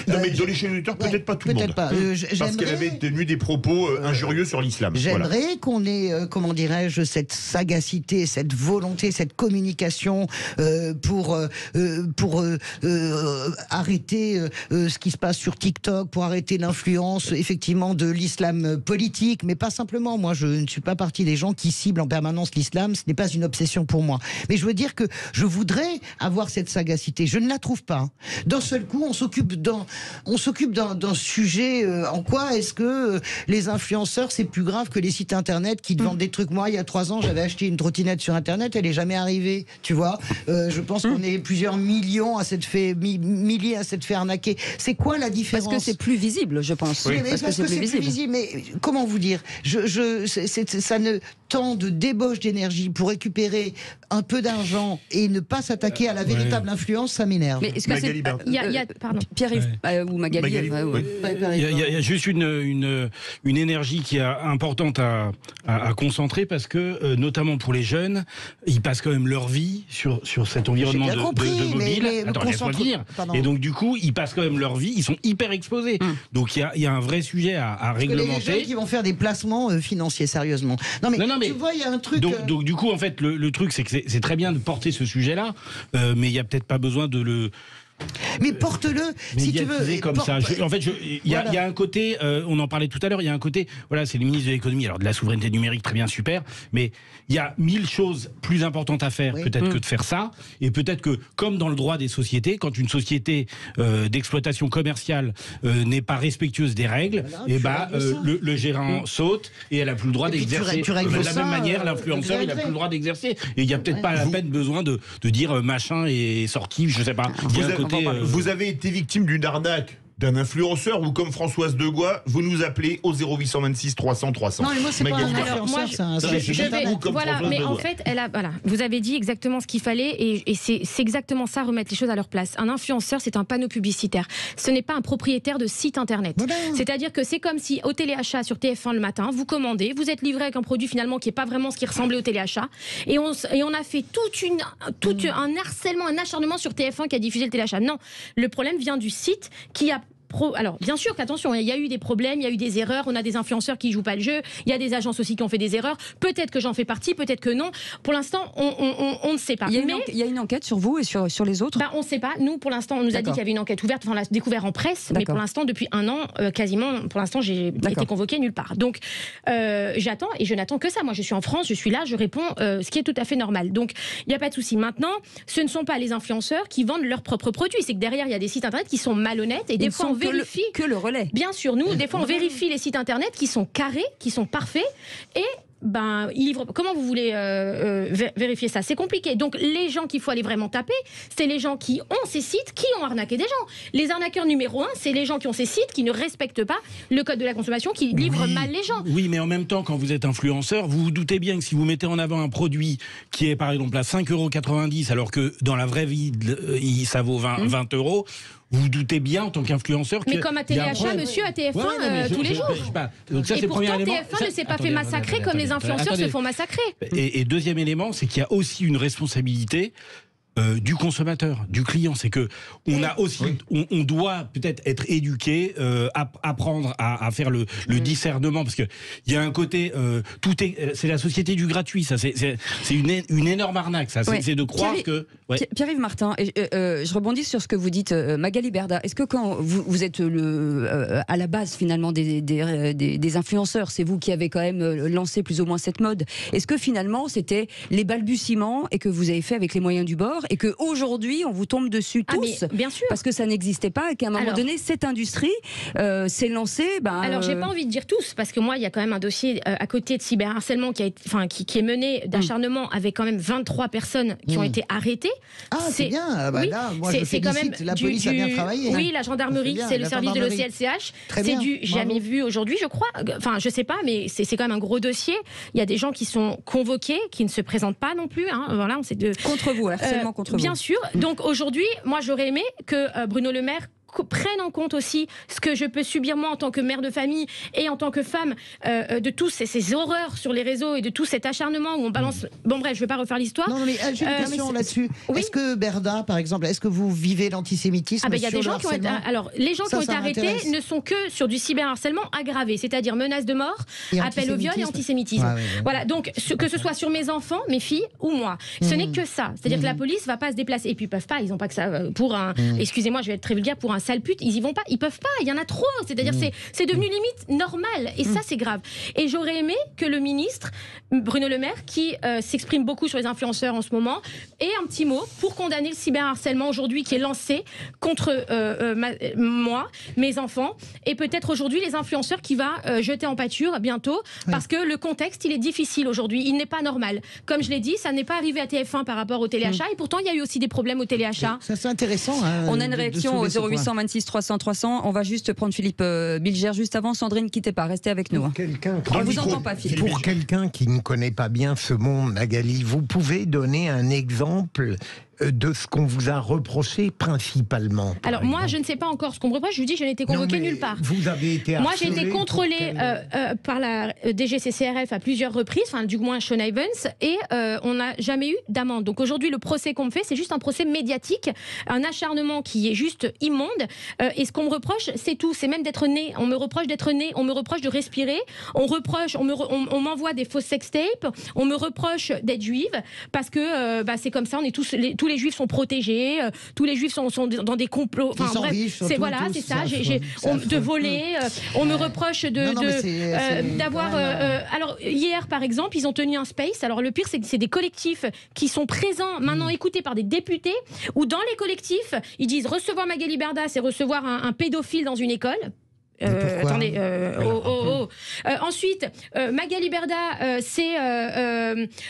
non, mais dans les chaînes auditeurs, peut-être pas tout le monde. Parce qu'elle avait tenu des propos injurieux sur l'islam. J'aimerais qu'on ait, comment dirais-je, cette sagacité, cette volonté, cette communication pour arrêter ce qui se passe sur TikTok, pour arrêter l'influence, effectivement, de l'islam politique, mais pas simplement. Moi, je ne suis pas partie des gens qui ciblent en permanence l'islam. Ce n'est pas une obsession pour moi. Mais je veux dire que je voudrais avoir cette sagacité. Je ne la trouve pas. D'un seul coup, on s'occupe d'un sujet. En quoi est-ce que les influenceurs, c'est plus grave que les sites internet qui te vendent des trucs? Moi, il y a 3 ans, j'avais acheté une trottinette sur internet, elle n'est jamais arrivée. Tu vois, je pense qu'on est plusieurs millions à s'être fait arnaquer. C'est quoi la différence? Parce que c'est plus visible, je pense. Oui, parce que c'est plus visible. Mais comment vous dire, ça ne tant de débauche d'énergie pour récupérer un peu d'argent et ne pas s'attaquer à la véritable influence, ça m'énerve. Mais est-ce que pardon, Pierre-Yves ou Magali. Il y a juste une énergie qui est importante à concentrer parce que, notamment pour les jeunes, ils passent quand même leur vie sur cet environnement de mobile. Attends, laisse-moi le dire. Et donc, du coup, ils passent quand même leur vie, ils sont hyper exposés. Donc, il y a un vrai sujet à réglementer. Les jeunes qui vont faire des placements financiers, sérieusement. Non, mais tu vois, il y a un truc... Donc, du coup, en fait, le truc, c'est que c'est très bien de porter ce sujet-là, mais il n'y a peut-être pas besoin de le... Mais porte-le, si tu veux. Comme ça. En fait, il y a un côté, on en parlait tout à l'heure, il y a un côté, voilà, c'est le ministre de l'économie, alors de la souveraineté numérique, très bien, super, mais il y a 1000 choses plus importantes à faire, peut-être que de faire ça, et peut-être que, comme dans le droit des sociétés, quand une société d'exploitation commerciale n'est pas respectueuse des règles, le gérant saute, et elle n'a plus le droit d'exercer. De la même manière, l'influenceur, il n'a plus le droit d'exercer, et il n'y a peut-être pas la peine besoin de dire machin est sorti, je sais pas. Vous avez été victime d'une arnaque d'un influenceur ou comme Françoise Degois, vous nous appelez au 0826 300 300. Non, mais moi, c'est pas un influenceur, c'est un voilà, mais en fait, voilà, vous avez dit exactement ce qu'il fallait et c'est exactement ça, remettre les choses à leur place. Un influenceur, c'est un panneau publicitaire. Ce n'est pas un propriétaire de site internet. C'est-à-dire que c'est comme si au téléachat sur TF1 le matin, vous commandez, vous êtes livré avec un produit finalement qui n'est pas vraiment ce qui ressemblait au téléachat et on a fait un harcèlement, un acharnement sur TF1 qui a diffusé le téléachat. Non, le problème vient du site qui a... Alors, bien sûr qu'attention, il y a eu des problèmes, il y a eu des erreurs, on a des influenceurs qui ne jouent pas le jeu, il y a des agences aussi qui ont fait des erreurs, peut-être que j'en fais partie, peut-être que non. Pour l'instant, on ne sait pas. Il y a une enquête sur vous et sur les autres On ne sait pas. Nous, pour l'instant, on nous a dit qu'il y avait une enquête ouverte, on l'a découvert en presse, mais pour l'instant, depuis un an, quasiment, pour l'instant, j'ai été convoquée nulle part. Donc, j'attends et je n'attends que ça. Moi, je suis en France, je suis là, je réponds, ce qui est tout à fait normal. Donc, il n'y a pas de souci. Maintenant, ce ne sont pas les influenceurs qui vendent leurs propres produits. C'est que derrière, il y a des sites internet qui sont malhonnêtes et des fois, on vérifie que le relais. Bien sûr, nous, des fois, on vérifie les sites internet qui sont carrés, qui sont parfaits et ils livrent. Comment vous voulez vérifier ça? C'est compliqué. Donc les gens qu'il faut aller vraiment taper, c'est les gens qui ont ces sites, qui ont arnaqué des gens. Les arnaqueurs numéro 1, c'est les gens qui ont ces sites, qui ne respectent pas le code de la consommation, qui livrent mal les gens. Oui, mais en même temps, quand vous êtes influenceur, vous vous doutez bien que si vous mettez en avant un produit qui est par exemple à 5,90 € alors que dans la vraie vie, ça vaut 20 €, vous vous doutez bien en tant qu'influenceur que... Mais comme à Téléachat, monsieur, à TF1, tous les jours. Donc ça, et pourtant, TF1 ne s'est pas fait massacrer comme les influenceurs se font massacrer. Et deuxième élément, c'est qu'il y a aussi une responsabilité du consommateur, du client. C'est que on a aussi, on doit peut-être être éduqué, apprendre à faire le discernement, parce que il y a un côté, c'est la société du gratuit. Ça, c'est une énorme arnaque. Ça, c'est de croire que. Pierre-Yves Martin, je rebondis sur ce que vous dites, Magali Berda. Est-ce que quand vous êtes à la base finalement des influenceurs, c'est vous qui avez quand même lancé plus ou moins cette mode. Est-ce que finalement c'était les balbutiements et que vous avez fait avec les moyens du bord et qu'aujourd'hui on vous tombe dessus tous, bien sûr, parce que ça n'existait pas et qu'à un moment donné cette industrie s'est lancée. Alors j'ai pas envie de dire tous, parce que moi il y a quand même un dossier à côté de cyberharcèlement qui est mené d'acharnement avec quand même 23 personnes qui ont été arrêtées. Ah, c'est bien. Là, moi, c'est quand même la police a bien travaillé. Oui, la gendarmerie, c'est le service de l'OCLCH. C'est du jamais vu aujourd'hui, je crois. Enfin, je sais pas, mais c'est quand même un gros dossier. Il y a des gens qui sont convoqués, qui ne se présentent pas non plus. Voilà, on sait contre vous, harcèlement contre vous. Bien sûr. Donc aujourd'hui, moi, j'aurais aimé que Bruno Le Maire prennent en compte aussi ce que je peux subir moi en tant que mère de famille et en tant que femme de tous ces horreurs sur les réseaux et de tout cet acharnement où on balance... Bon bref, je ne vais pas refaire l'histoire. Non, mais j'ai une question là-dessus. Oui. Est-ce que Berda, par exemple, est-ce que vous vivez l'antisémitisme? Il y a des gens qui ont été... Alors, les gens qui ont été arrêtés ne sont que sur du cyberharcèlement aggravé, c'est-à-dire menace de mort, appel au viol et antisémitisme. Voilà, donc que ce soit sur mes enfants, mes filles ou moi. Ce n'est que ça. C'est-à-dire que la police ne va pas se déplacer. Et puis ils peuvent pas, ils n'ont pas que ça pour un... Excusez-moi, je vais être très vulgaire, pour un sale pute, ils y vont pas, ils peuvent pas, il y en a trop, c'est-à-dire c'est devenu limite normal et ça c'est grave. Et j'aurais aimé que le ministre Bruno Le Maire, qui s'exprime beaucoup sur les influenceurs en ce moment, ait un petit mot pour condamner le cyberharcèlement aujourd'hui qui est lancé contre moi, mes enfants et peut-être aujourd'hui les influenceurs qui va jeter en pâture bientôt parce que le contexte il est difficile aujourd'hui, il n'est pas normal. Comme je l'ai dit, ça n'est pas arrivé à TF1 par rapport au téléachat et pourtant il y a eu aussi des problèmes au téléachat. Ça c'est intéressant. On a une réaction au 0826 300 300. On va juste prendre Philippe Bilger juste avant. Sandrine, quittez pas, restez avec nous. On vous entend pas, Philippe. Pour quelqu'un qui ne connaît pas bien ce monde, Magali, vous pouvez donner un exemple de ce qu'on vous a reproché principalement? Alors moi, je ne sais pas encore ce qu'on me reproche. Je vous dis, je n'ai été convoquée nulle part. Vous avez été moi, j'ai été contrôlée par la DGCCRF à plusieurs reprises, enfin du moins Sean Evans, et on n'a jamais eu d'amende. Donc aujourd'hui, le procès qu'on me fait, c'est juste un procès médiatique, un acharnement qui est juste immonde. Et ce qu'on me reproche, c'est tout. C'est même d'être né. On me reproche d'être né. On me reproche de respirer. On m'envoie des fausses sextapes. On me reproche d'être juive parce que c'est comme ça. On est tous les juifs sont protégés, tous les juifs sont dans des complots. Enfin bref, c'est ça. De voler. On me reproche d'avoir. Alors hier, par exemple, ils ont tenu un space. Alors le pire, c'est que c'est des collectifs qui sont présents maintenant, écoutés par des députés. Où dans les collectifs, ils disent recevoir Magali Berda, c'est recevoir un pédophile dans une école. Attendez. Ensuite, Magali Berda, c'est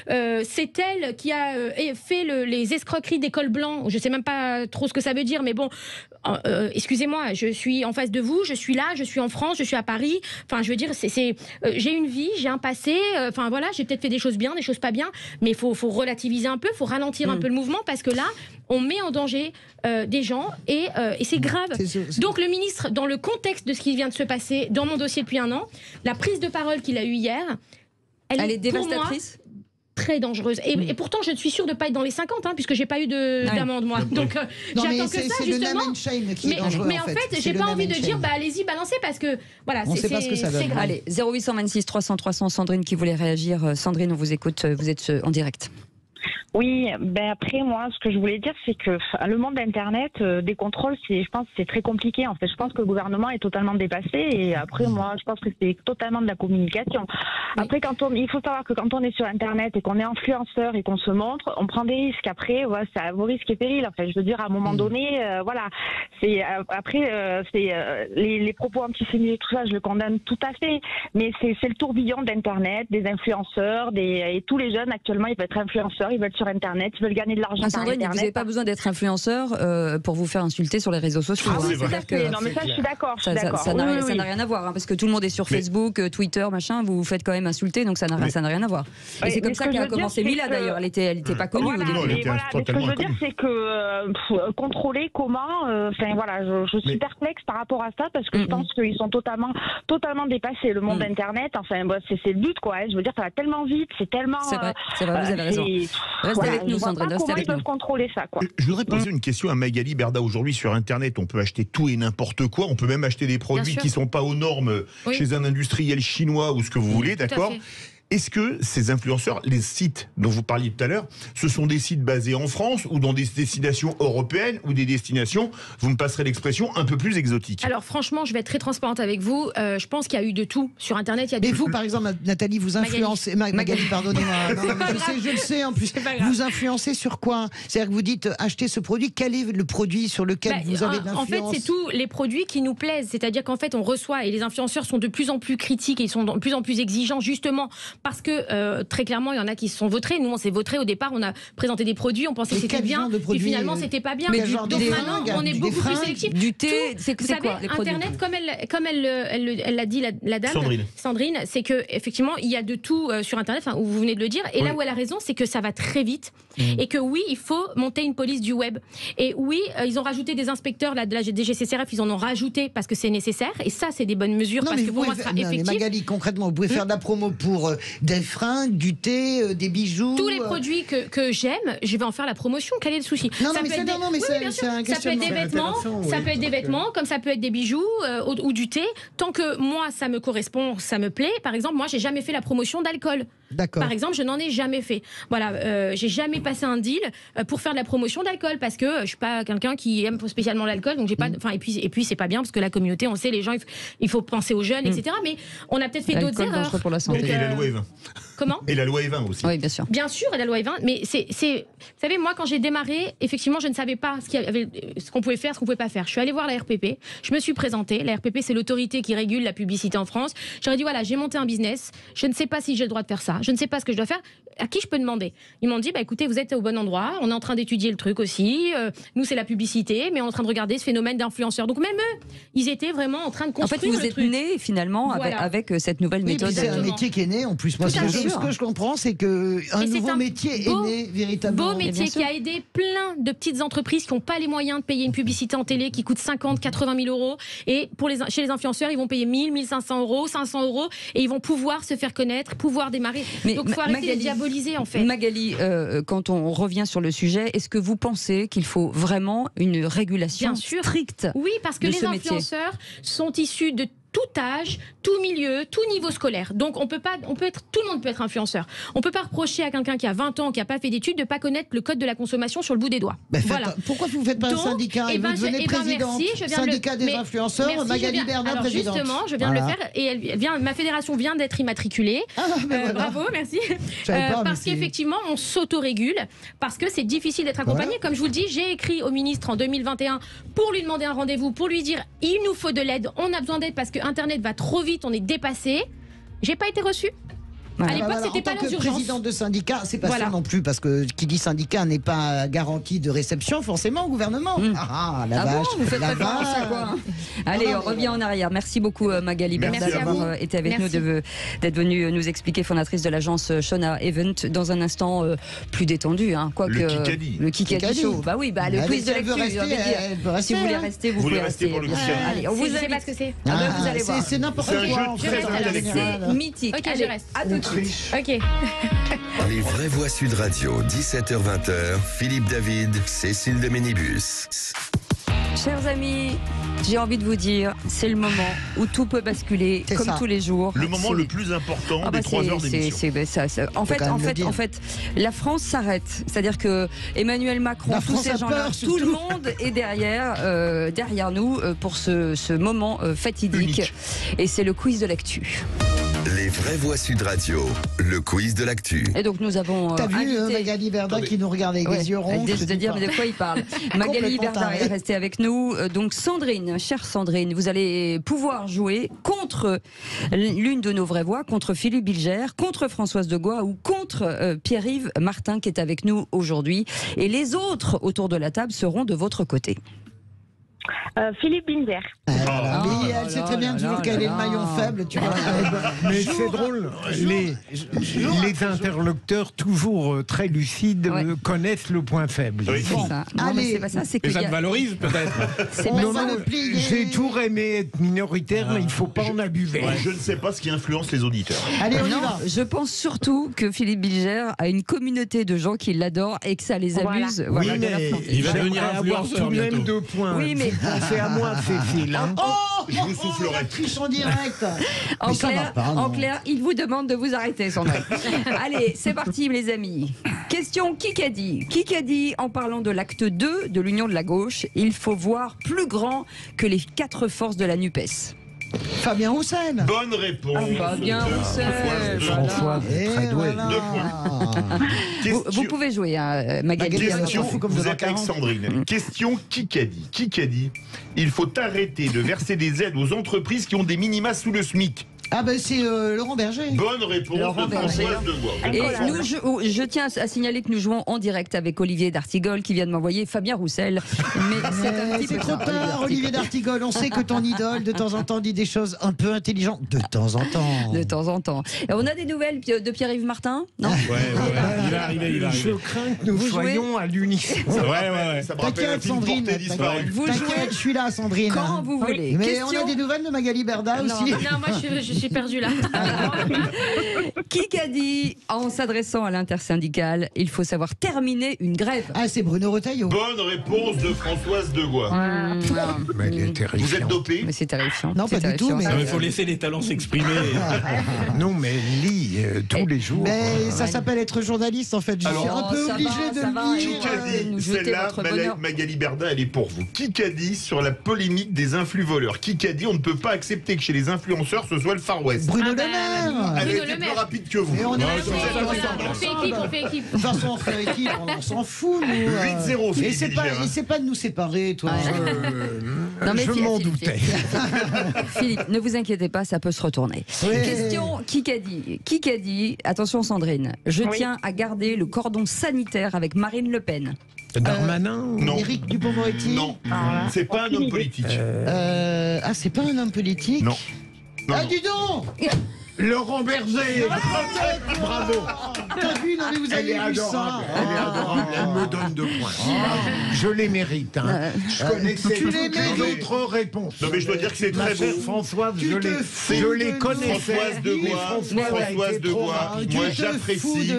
elle qui a fait les escroqueries des cols blancs. Je sais même pas trop ce que ça veut dire, mais bon, excusez-moi, je suis en face de vous, je suis là, je suis en France, je suis à Paris. Enfin, je veux dire, j'ai une vie, j'ai un passé. Enfin voilà, j'ai peut-être fait des choses bien, des choses pas bien, mais il faut relativiser un peu, il faut ralentir un peu le mouvement parce que là, on met en danger des gens et c'est grave. Donc le ministre, dans le contexte de ce qui vient de se passer dans mon dossier depuis 1 an, la prise de parole qu'il a eue hier, elle est dévastatrice. Pour moi, très dangereuse. Et pourtant, je suis sûre de ne pas être dans les 50, puisque j'ai pas eu d'amende, moi. Donc, j'attends que ça, justement. Mais en fait, j'ai pas envie de dire, allez-y, balancez, parce que, voilà, c'est grave. Allez, 0826 300 300, Sandrine qui voulait réagir. Sandrine, on vous écoute, vous êtes en direct. Oui, après moi, ce que je voulais dire, c'est que le monde d'Internet, des contrôles, je pense que c'est très compliqué. En fait, je pense que le gouvernement est totalement dépassé. Et après, moi, je pense que c'est totalement de la communication. Après, il faut savoir que quand on est sur Internet et qu'on est influenceur et qu'on se montre, on prend des risques. Après, c'est à vos risques et périls. En fait, je veux dire, à un moment donné, voilà. Les propos antisémites, tout ça, je le condamne tout à fait. Mais c'est le tourbillon d'Internet, des influenceurs, et tous les jeunes actuellement, ils veulent être influenceurs, ils veulent être sur Internet, ils veulent gagner de l'argent par Sandrine, Internet. vous n'avez pas besoin d'être influenceur pour vous faire insulter sur les réseaux sociaux. Non, mais ça, je suis d'accord. Ça n'a rien à voir, parce que tout le monde est sur Facebook, Twitter, machin, vous vous faites quand même insulter, donc ça n'a rien à voir. Et c'est comme ça qu'a commencé Mila, d'ailleurs. Elle n'était pas connue au début. Ce que je veux dire, c'est que contrôler comment, je suis perplexe par rapport à ça, parce que je pense qu'ils sont totalement dépassés. Le monde d'Internet, c'est le but, quoi. Je veux dire, ça va tellement vite, c'est tellement... C'est vrai, vous avez raison. Restez avec nous, Sandrine. Comment ils peuvent contrôler ça, quoi. Je voudrais poser une question à Magali Berda. Aujourd'hui, sur Internet, on peut acheter tout et n'importe quoi. On peut même acheter des produits qui ne sont pas aux normes chez un industriel chinois ou ce que vous voulez, d'accord ? Est-ce que ces influenceurs, les sites dont vous parliez tout à l'heure, ce sont des sites basés en France ou dans des destinations européennes ou des destinations, vous me passerez l'expression, un peu plus exotiques? Alors franchement, je vais être très transparente avec vous. Je pense qu'il y a eu de tout. Sur Internet, il y a de tout. Mais vous, par exemple, Nathalie, vous influencez... Magali, pardonnez-moi. Je le sais, en plus. Vous influencez sur quoi? C'est-à-dire que vous dites, achetez ce produit. Quel est le produit sur lequel vous avez de l'influence? En fait, c'est tous les produits qui nous plaisent. C'est-à-dire qu'en fait, on reçoit, et les influenceurs sont de plus en plus critiques et ils sont de plus en plus exigeants, justement, parce que très clairement, il y en a qui se sont vautrés. Nous, on s'est vautrés au départ. On a présenté des produits, on pensait que c'était bien, puis finalement, c'était pas bien. Donc maintenant, on est beaucoup plus sélectif. Du thé, c'est quoi les produits? Internet, comme elle l'a dit, la dame, Sandrine, c'est que effectivement, il y a de tout sur Internet, où vous venez de le dire. Et là où elle a raison, c'est que ça va très vite. Et que oui, il faut monter une police du web. Et oui, ils ont rajouté des inspecteurs de la DGCCRF, ils en ont rajouté parce que c'est nécessaire. Et ça, c'est des bonnes mesures, parce que pour moi, ça sera effectif. Magali, concrètement, vous pouvez faire de la promo pour des fringues, du thé, des bijoux. Tous les produits que j'aime, je vais en faire la promotion. Quel est le souci? Ça peut être des vêtements, comme ça peut être des bijoux ou du thé. Tant que moi, ça me correspond, ça me plaît. Par exemple, moi, j'ai jamais fait la promotion d'alcool. Par exemple, je n'en ai jamais fait. Voilà, j'ai jamais passé un deal pour faire de la promotion d'alcool parce que je suis pas quelqu'un qui aime spécialement l'alcool, donc j'ai pas. Enfin, et puis c'est pas bien parce que la communauté, on sait, les gens, il faut penser aux jeunes, etc. Mais on a peut-être fait d'autres erreurs. Pour la santé. Et la loi E20. Comment? Et la loi E20 aussi. Oui, bien sûr. Bien sûr, et la loi E20. Mais vous savez, moi, quand j'ai démarré, effectivement, je ne savais pas ce qu'on pouvait faire, ce qu'on pouvait pas faire. Je suis allée voir la RPP. Je me suis présentée. La RPP, c'est l'autorité qui régule la publicité en France. J'aurais dit voilà, j'ai monté un business. Je ne sais pas si j'ai le droit de faire ça. Je ne sais pas ce que je dois faire. À qui je peux demander? Ils m'ont dit écoutez, vous êtes au bon endroit. On est en train d'étudier le truc aussi. Nous, c'est la publicité, mais on est en train de regarder ce phénomène d'influenceurs. Donc même eux, ils étaient vraiment en train de construire. En fait, vous êtes nés finalement avec cette nouvelle méthode. C'est un métier qui est né en plus. Moi, ce que je comprends, c'est qu'un nouveau métier est né véritablement. Beau métier qui a aidé plein de petites entreprises qui n'ont pas les moyens de payer une publicité en télé qui coûte 50, 80 000 euros. Et chez les influenceurs, ils vont payer 1000, 1500 euros, 500 euros et ils vont pouvoir se faire connaître, pouvoir démarrer. Donc il faut arrêter de diaboliser en fait. Magali, quand on revient sur le sujet, est-ce que vous pensez qu'il faut vraiment une régulation stricte? Oui, parce que les influenceurs sont issus de tout âge, tout milieu, tout niveau scolaire. Donc tout le monde peut être influenceur. On peut pas reprocher à quelqu'un qui a 20 ans, qui a pas fait d'études, de pas connaître le code de la consommation sur le bout des doigts. Voilà. Pourquoi vous ne faites pas un syndicat et vous devenez présidente? Syndicat des influenceurs, Magali Berda, présidente. Justement, je viens de le faire et ma fédération vient d'être immatriculée. Bravo, merci. Parce qu'effectivement, on s'autorégule, parce que c'est difficile d'être accompagné. Comme je vous le dis, j'ai écrit au ministre en 2021 pour lui demander un rendez-vous, pour lui dire il nous faut de l'aide, on a besoin d'aide parce que Internet va trop vite, on est dépassé. J'ai pas été reçue. À l'époque, c'était pas l'urgence. Présidente de syndicat, c'est pas ça non plus, parce que qui dit syndicat n'est pas garantie de réception forcément au gouvernement. La vache, vous faites référence à quoi? Allez, on revient en arrière. Merci beaucoup Magali Berda d'avoir été avec nous, d'être venue nous expliquer, fondatrice de l'agence Shona Event. Dans un instant plus détendu, quoique le Kikadi Show. Bah oui, le quiz de lecture. Si vous voulez rester, vous pouvez rester. Allez, on vous savez pas ce que c'est. Vous allez voir. C'est n'importe quoi. C'est mythique. Ok, je reste. Ok. Les vraies voix Sud Radio, 17h-20h, Philippe David, Cécile de Ménibus. Chers amis, j'ai envie de vous dire, c'est le moment où tout peut basculer, comme tous les jours. Le moment le plus important des 3 heures d'émission. En fait, la France s'arrête. C'est-à-dire que Emmanuel Macron, tous ces gens-là, tout le monde est derrière nous pour ce moment fatidique. Et c'est le quiz de l'actu. Les vraies voix Sud Radio, le quiz de l'actu. Et donc nous avons T'as vu Magali Berda qui nous regarde avec les yeux ronds. Je te dire mais de quoi il parle. Magali Berda est restée avec nous. Donc Sandrine, chère Sandrine, vous allez pouvoir jouer contre l'une de nos vraies voix, contre Philippe Bilger, contre Françoise Degois ou contre Pierre-Yves Martin qui est avec nous aujourd'hui. Et les autres autour de la table seront de votre côté. Philippe Bilger. Elle sait très bien toujours quel est le maillon faible, tu vois. Mais c'est drôle, les interlocuteurs toujours très lucides connaissent le point faible. Oui. Bon, ça. Allez, c'est pas ça, c'est que ça te valorise peut-être. J'ai toujours aimé être minoritaire, mais il ne faut pas en abuser. Je ne sais pas ce qui influence les auditeurs. Allez, on y va. Je pense surtout que Philippe Bilger a une communauté de gens qui l'adorent et que ça les amuse. Oui, mais il va devenir influenceur tout de même 2 points. Oui, mais c'est à moi, Cécile. Je vous soufflerai. La triche en direct. En clair, il vous demande de vous arrêter, Sandrine. Allez, c'est parti, les amis. Question Kikadi. Kikadi, en parlant de l'acte 2 de l'Union de la gauche, il faut voir plus grand que les 4 forces de la NUPES. Fabien Roussel. Bonne réponse. Fabien Roussel. François, très doué. 2 points. Vous pouvez jouer, Magali. Question, vous êtes avec Sandrine. Question Kikadi. Kikadi, il faut arrêter de verser des aides aux entreprises qui ont des minima sous le SMIC. Ah ben c'est Laurent Berger. Bonne réponse de Françoise Degois. Et je tiens à signaler que nous jouons en direct avec Olivier d'Artigol qui vient de m'envoyer Fabien Roussel. Mais c'est trop tard, Olivier d'Artigol. On sait que ton idole de temps en temps dit des choses un peu intelligentes. De temps en temps. De temps en temps. Et on a des nouvelles de Pierre-Yves Martin? Non. Il arrive. Je crains que nous soyons à l'unisson. Ça me rappelle un film Porté disparu. T'inquiète, je suis là, Sandrine. Quand vous voulez. Mais on a des nouvelles de Magali Berda aussi. Non, moi je suis perdue là. Kikadi, en s'adressant à l'intersyndicale, il faut savoir terminer une grève. Ah, c'est Bruno Retailleau. Bonne réponse de Françoise Degois. Mais elle est terrifiante. Vous êtes dopé? Mais c'est terrifiant. Non, pas du tout. Mais il faut laisser les talents s'exprimer. Non, mais elle lit tous les jours. Mais ça s'appelle être journaliste en fait. Je suis un peu obligé de lire. Kikadi, celle-là, Magali Berda, elle est pour vous. Kikadi sur la polémique des influx voleurs. Kikadi, on ne peut pas accepter que chez les influenceurs ce soit le Far West. Bruno Le Maire. Elle était plus rapide que vous. On fait équipe. De toute façon, on fait équipe, on s'en fout, nous. 8-0, Et c'est pas de nous séparer, toi. Je m'en doutais. Philippe, ne vous inquiétez pas, ça peut se retourner. Question Kikadi. Kikadi, attention Sandrine, je tiens à garder le cordon sanitaire avec Marine Le Pen. Darmanin Non. Éric Dupond-Moretti. Non. C'est pas un homme politique. C'est pas un homme politique. Non. Ah, dis donc Laurent Berger. Bravo. T'as vu, non mais vous Elle est avez vu ça. adorable. Elle est adorable. Elle me donne 2 points. Je les mérite. Hein. Je connaissais toutes les autres réponses. Non mais je dois dire que c'est très beau. Françoise, je les connaissais. Françoise Degois. Moi j'apprécie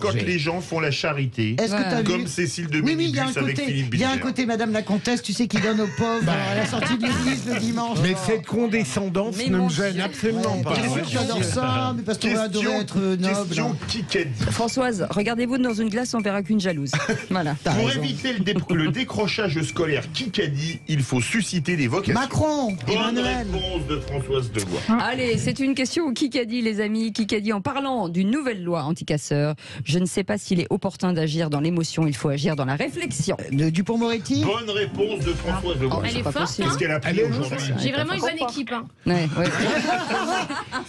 quand les gens font la charité. Est-ce que t'as vu comme Cécile de Ménibus avec Philippe Bilger. Il y a un côté Madame la Comtesse, tu sais, qui donne aux pauvres à la sortie de l'église le dimanche. Mais cette condescendance ne me gêne absolument pas. Bien sûr que j'adore ça, mais parce qu'on va adorer être noble. Question Kikadi. Françoise, regardez-vous dans une glace, on verra qu'une jalouse. Voilà. Pour éviter le décrochage scolaire Kikadi, il faut susciter des vocations. Macron, Bonne Emmanuel. réponse de Françoise Degois. Allez, c'est une question au Kikadi, les amis. Kikadi, en parlant d'une nouvelle loi anti-casseurs, je ne sais pas s'il est opportun d'agir dans l'émotion, il faut agir dans la réflexion. Dupond-Moretti. Bonne réponse de Françoise Degois. Elle est forte. Qu'est-ce qu'elle a pris aujourd'hui? J'ai vraiment une bonne équipe. Hein. Ouais.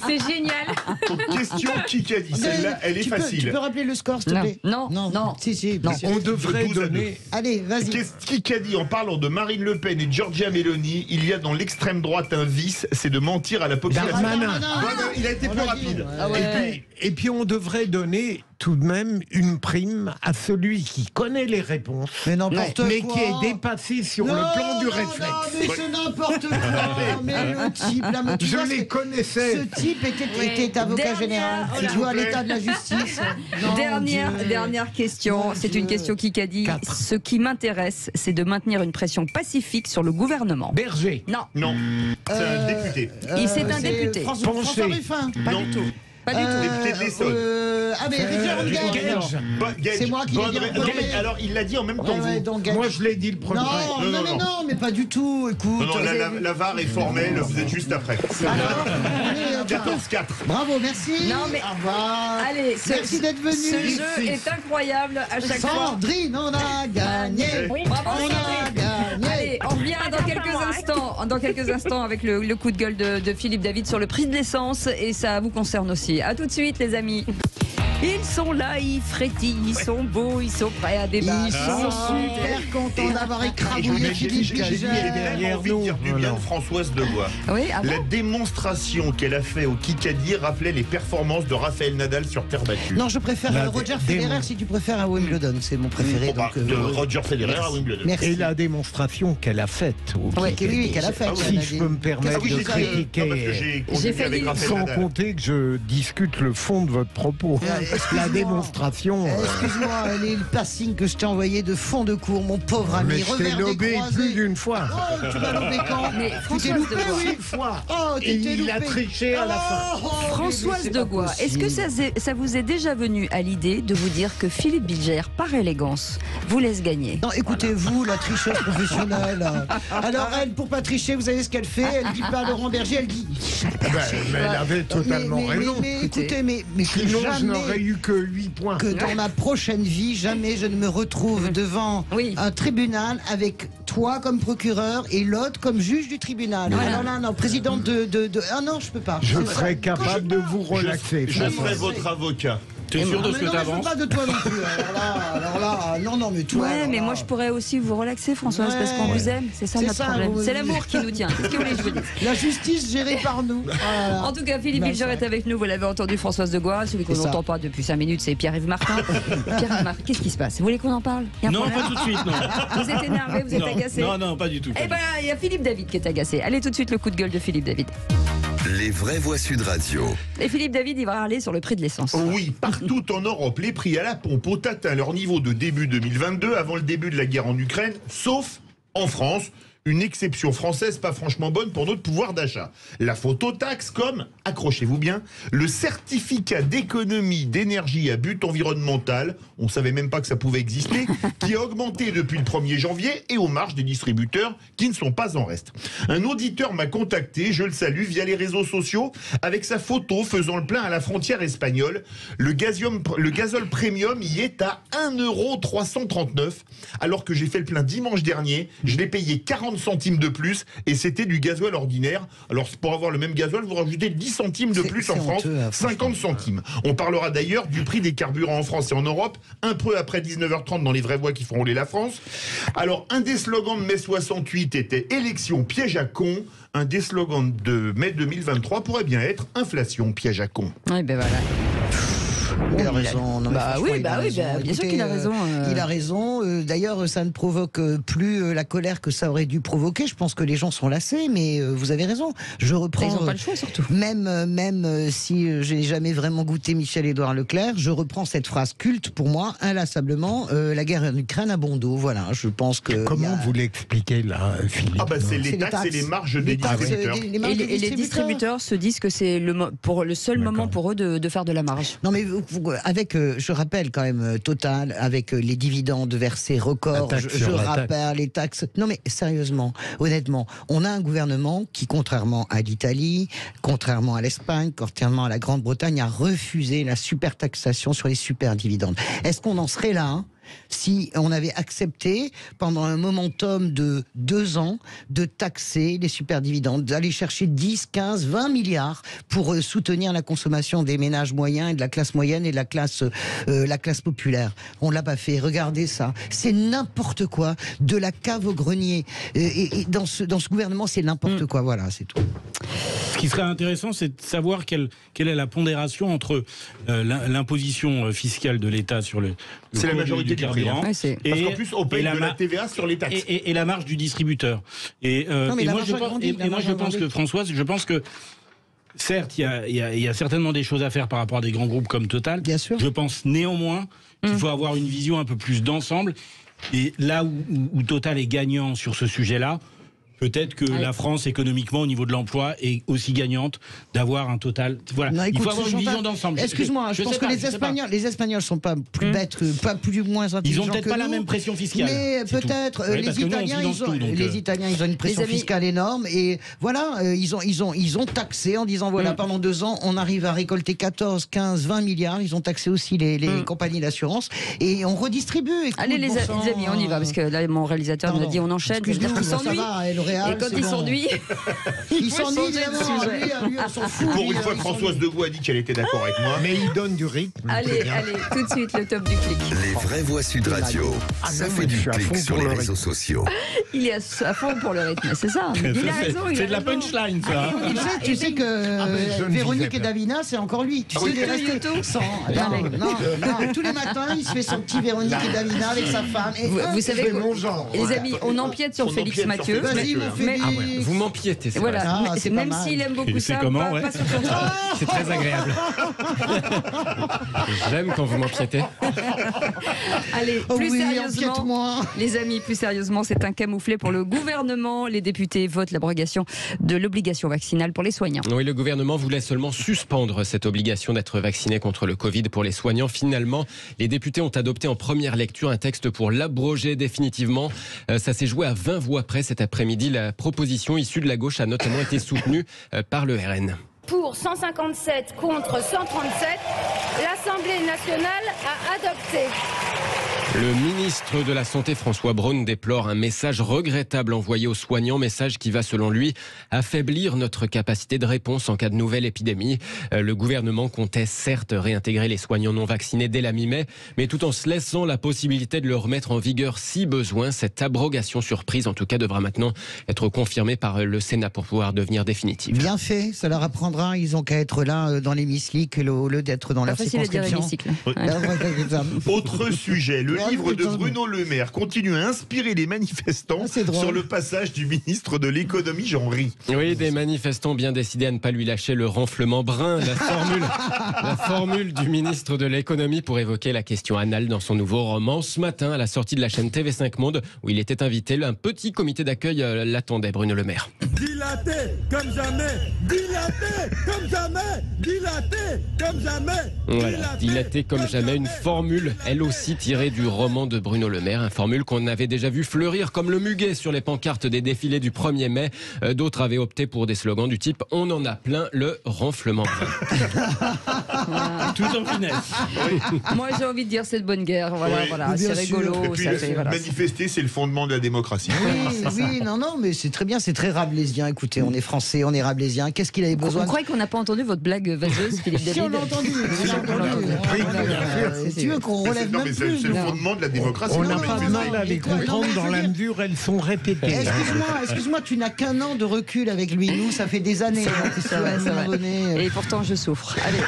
C'est génial. Question Kikadi, celle-là, elle est facile. Tu peux rappeler le score, s'il te plaît? Non. Si. Non. On devrait donner. Allez, vas-y. Kikadi, en parlant de Marine Le Pen et Giorgia Meloni, il y a dans l'extrême droite un vice, c'est de mentir à la population. Il a été plus rapide. Et puis on devrait donner tout de même une prime à celui qui connaît les réponses, mais qui est dépassé sur le plan du réflexe. Mais c'est n'importe quoi. Mais le type, là, je les connaissais. Ce type était avocat général. Il joue à l'état de la justice. Dernière question. C'est une question qui dit ce qui m'intéresse, c'est de maintenir une pression pacifique sur le gouvernement. Berger. Non. C'est un député. C'est un député. François Ruffin. Pas du tout. Député de l'Essonne. C'est moi qui l'ai dit. Alors, il l'a dit en même temps que vous. Moi, je l'ai dit le premier. Non, mais pas du tout. Écoute. Non, la VAR est formelle, vous êtes juste après. Alors, 14-4. Bravo, merci. Non, mais. Au revoir. Allez, merci d'être venu. Ce jeu est incroyable à chaque fois. Sandrine, on a gagné. Bravo, on a gagné. Allez, on revient dans quelques instants avec le coup de gueule de Philippe David sur le prix de l'essence et ça vous concerne aussi. À tout de suite, les amis. Ils sont là, ils frétillent, ils sont beaux, ils sont prêts à débattre. Ils sont super contents d'avoir écrabouillé Philippe Bilger. J'ai envie de dire du bien de Françoise Degois. Oui, la démonstration qu'elle a fait au Kikadi rappelait les performances de Raphaël Nadal sur terre battue. Non, je préfère Roger Federer si tu préfères à Wimbledon. C'est mon préféré. De Roger Federer à Wimbledon. Et la démonstration qu'elle a faite. Oui, qu'elle a faite. Si je peux me permettre de critiquer, sans compter que je discute le fond de votre propos. La démonstration. Excuse-moi, le passing que je t'ai envoyé de fond de cours, mon pauvre ami. Mais je t'ai lobé plus d'une fois. Oh, tu m'as lobé quand? Mais tu t'es loupé, oui, une fois. Oh, et il a triché à la fin. Françoise Degois, est-ce que ça vous est déjà venu à l'idée de vous dire que Philippe Bilger, par élégance, vous laisse gagner? Non, écoutez-vous, la tricheuse professionnelle. Alors elle, pour pas tricher, vous savez ce qu'elle fait? Elle dit pas à Laurent Berger, elle dit. Mais elle avait totalement raison. Mais écoutez, mais sinon je n'aurais eu que 8 points. Que dans ma prochaine vie, jamais je ne me retrouve devant un tribunal avec toi comme procureur et l'autre comme juge du tribunal. Non, présidente de... Ah non, je peux pas. Je serais capable de vous relaxer. Je serai votre avocat. T'es sûr de ce que t'avances? Non, pas de toi non plus. Alors là, non, mais toi. Ouais, mais moi je pourrais aussi vous relaxer, Françoise, parce qu'on vous aime. C'est ça notre problème. C'est l'amour qui nous tient. Qu'est-ce que vous voulez que je vous dise? La justice gérée par nous. En tout cas, Philippe Bilger est avec nous. Vous l'avez entendu, Françoise Degois. Celui qu'on n'entend pas depuis 5 minutes, c'est Pierre-Yves Martin. Pierre-Yves Martin, qu'est-ce qui se passe? Vous voulez qu'on en parle? Non, pas tout de suite, non. Vous êtes énervé, vous êtes agacé? Non, pas du tout. Eh ben, il y a Philippe David qui est agacé. Allez, tout de suite, le coup de gueule de Philippe David. Les vraies voix Sud Radio. Et Philippe David, il va aller sur le prix de l'essence. Oui, partout en Europe, les prix à la pompe ont atteint leur niveau de début 2022, avant le début de la guerre en Ukraine, sauf en France. Une exception française pas franchement bonne pour notre pouvoir d'achat. La phototaxe comme, accrochez-vous bien, le certificat d'économie d'énergie à but environnemental, on ne savait même pas que ça pouvait exister, qui a augmenté depuis le 1er janvier et aux marges des distributeurs qui ne sont pas en reste. Un auditeur m'a contacté, je le salue, via les réseaux sociaux, avec sa photo faisant le plein à la frontière espagnole. Le gazole premium y est à 1,339 €, alors que j'ai fait le plein dimanche dernier, je l'ai payé 40 centimes de plus et c'était du gasoil ordinaire. Alors pour avoir le même gasoil, vous rajoutez 10 centimes de plus en France, 50 centimes. On parlera d'ailleurs du prix des carburants en France et en Europe, un peu après 19h30 dans les vraies voix qui font rouler la France. Alors un des slogans de mai 68 était « Élection piège à con ». Un des slogans de mai 2023 pourrait bien être « Inflation piège à con ». Oui, ben voilà. Il a raison. Non, bah oui, bien sûr qu'il a raison. Il a raison. D'ailleurs, ça ne provoque plus la colère que ça aurait dû provoquer. Je pense que les gens sont lassés, mais vous avez raison. Je reprends. Ils n'ont pas le choix, surtout. Même si je n'ai jamais vraiment goûté Michel-Édouard Leclerc, je reprends cette phrase culte pour moi, inlassablement. La guerre en Ukraine à bon dos. Voilà, je pense que. Comment vous l'expliquez là, Philippe? C'est les taxes et les marges des distributeurs. Et les distributeurs se disent que c'est le seul moment pour eux de faire de la marge. Non, mais avec, je rappelle quand même, Total, avec les dividendes versés records, je rappelle les taxes. Non, mais sérieusement, honnêtement, on a un gouvernement qui, contrairement à l'Italie, contrairement à l'Espagne, contrairement à la Grande-Bretagne, a refusé la supertaxation sur les superdividendes. Est-ce qu'on en serait là, si on avait accepté, pendant un momentum de 2 ans, de taxer les superdividendes, d'aller chercher 10, 15, 20 milliards pour soutenir la consommation des ménages moyens et de la classe moyenne et de la classe populaire. On ne l'a pas fait. Regardez ça. C'est n'importe quoi, de la cave au grenier. Et dans ce gouvernement, c'est n'importe quoi. Voilà, c'est tout. Ce qui serait intéressant, c'est de savoir quelle est la pondération entre l'imposition fiscale de l'État sur le c'est la majorité du carburant, parce qu'en plus on paye de la TVA sur les taxes et la marge du distributeur. Moi je pense que Françoise, je pense que certes il y a certainement des choses à faire par rapport à des grands groupes comme Total. Bien sûr. Je pense néanmoins qu'il faut avoir une vision un peu plus d'ensemble. Et là où Total est gagnant sur ce sujet-là, peut-être que la France, économiquement, au niveau de l'emploi, est aussi gagnante d'avoir un Total. Voilà. Non, écoute, il faut avoir une vision d'ensemble. Excuse-moi, je pense que les Espagnols sont pas plus bêtes, pas plus moins intelligents. Ils ont peut-être pas la même pression fiscale. Mais peut-être les Italiens, ils ont une pression fiscale énorme et voilà, ils ont taxé en disant voilà, pendant 2 ans, on arrive à récolter 14, 15, 20 milliards. Ils ont taxé aussi les compagnies d'assurance et on redistribue. Écoute, allez les amis, on y va parce que là mon réalisateur me dit on enchaîne. Excuse-nous, ça va, et quand il s'ennuie, il s'ennuie évidemment. Lui, on s'en fout. Pour une fois, Françoise Degout a dit qu'elle était d'accord avec moi. Mais il donne du rythme. Allez, tout de suite, le top du clic. Les vraies voix Sud Radio. Ça fait du clic sur les réseaux sociaux. Il est à fond pour le rythme, c'est ça. Il a raison. C'est de la punchline, ça. Tu sais que Véronique et Davina, c'est encore lui. Tu sais, il est resté sans. Non, tous les matins, il se fait son petit Véronique et Davina avec sa femme. Vous savez, les amis, on empiète sur Félix Mathieu. Vous m'empiétez, c'est voilà. Même s'il aime beaucoup ça, pas sur son travail. C'est très agréable. J'aime quand vous m'empiétez. Allez, plus sérieusement, les amis, plus sérieusement, c'est un camouflet pour le gouvernement. Les députés votent l'abrogation de l'obligation vaccinale pour les soignants. Oui, le gouvernement voulait seulement suspendre cette obligation d'être vacciné contre le Covid pour les soignants. Finalement, les députés ont adopté en première lecture un texte pour l'abroger définitivement. Ça s'est joué à 20 voix près cet après-midi. La proposition issue de la gauche a notamment été soutenue par le RN. Pour 157 contre 137, l'Assemblée nationale a adopté. Le ministre de la Santé, François Braun, déplore un message regrettable envoyé aux soignants, message qui va, selon lui, affaiblir notre capacité de réponse en cas de nouvelle épidémie. Le gouvernement comptait certes réintégrer les soignants non vaccinés dès la mi-mai, mais tout en se laissant la possibilité de le remettre en vigueur si besoin. Cette abrogation surprise, en tout cas, devra maintenant être confirmée par le Sénat pour pouvoir devenir définitive. Bien fait, ça leur apprendra. Ils ont qu'à être là dans l'hémicycle au lieu d'être dans leur circonscription. Autre sujet, le livre de Bruno Le Maire continue à inspirer les manifestants sur le passage du ministre de l'économie, j'en ris. Oui, des manifestants bien décidés à ne pas lui lâcher le renflement brun, la formule du ministre de l'économie pour évoquer la question anale dans son nouveau roman. Ce matin, à la sortie de la chaîne TV5 Monde, où il était invité, un petit comité d'accueil l'attendait, Bruno Le Maire. Dilaté comme jamais, dilaté comme jamais, dilaté comme jamais. Voilà, dilaté comme jamais, une formule, elle aussi tirée du roman de Bruno Le Maire, une formule qu'on avait déjà vu fleurir comme le muguet sur les pancartes des défilés du 1er mai. D'autres avaient opté pour des slogans du type « On en a plein le renflement brun ». Tout en finesse. Moi j'ai envie de dire c'est de bonne guerre, voilà, c'est rigolo. Et puis manifester, c'est le fondement de la démocratie. Oui, non, mais c'est très bien, c'est très rabelaisien. rablaisien, écoutez, on est français, on est rablaisien. Qu'est-ce qu'il avait besoin On croit qu'on n'a pas entendu votre blague vaseuse, Philippe David. Si, on l'a entendu. Si tu veux qu'on relève même plus. C'est le fondement de la démocratie. On n'a pas de mal à les comprendre dans la mesure où elles sont répétées. Excuse-moi, tu n'as qu'un an de recul avec lui. Nous, ça fait des années. Et pourtant, je souffre. Allez.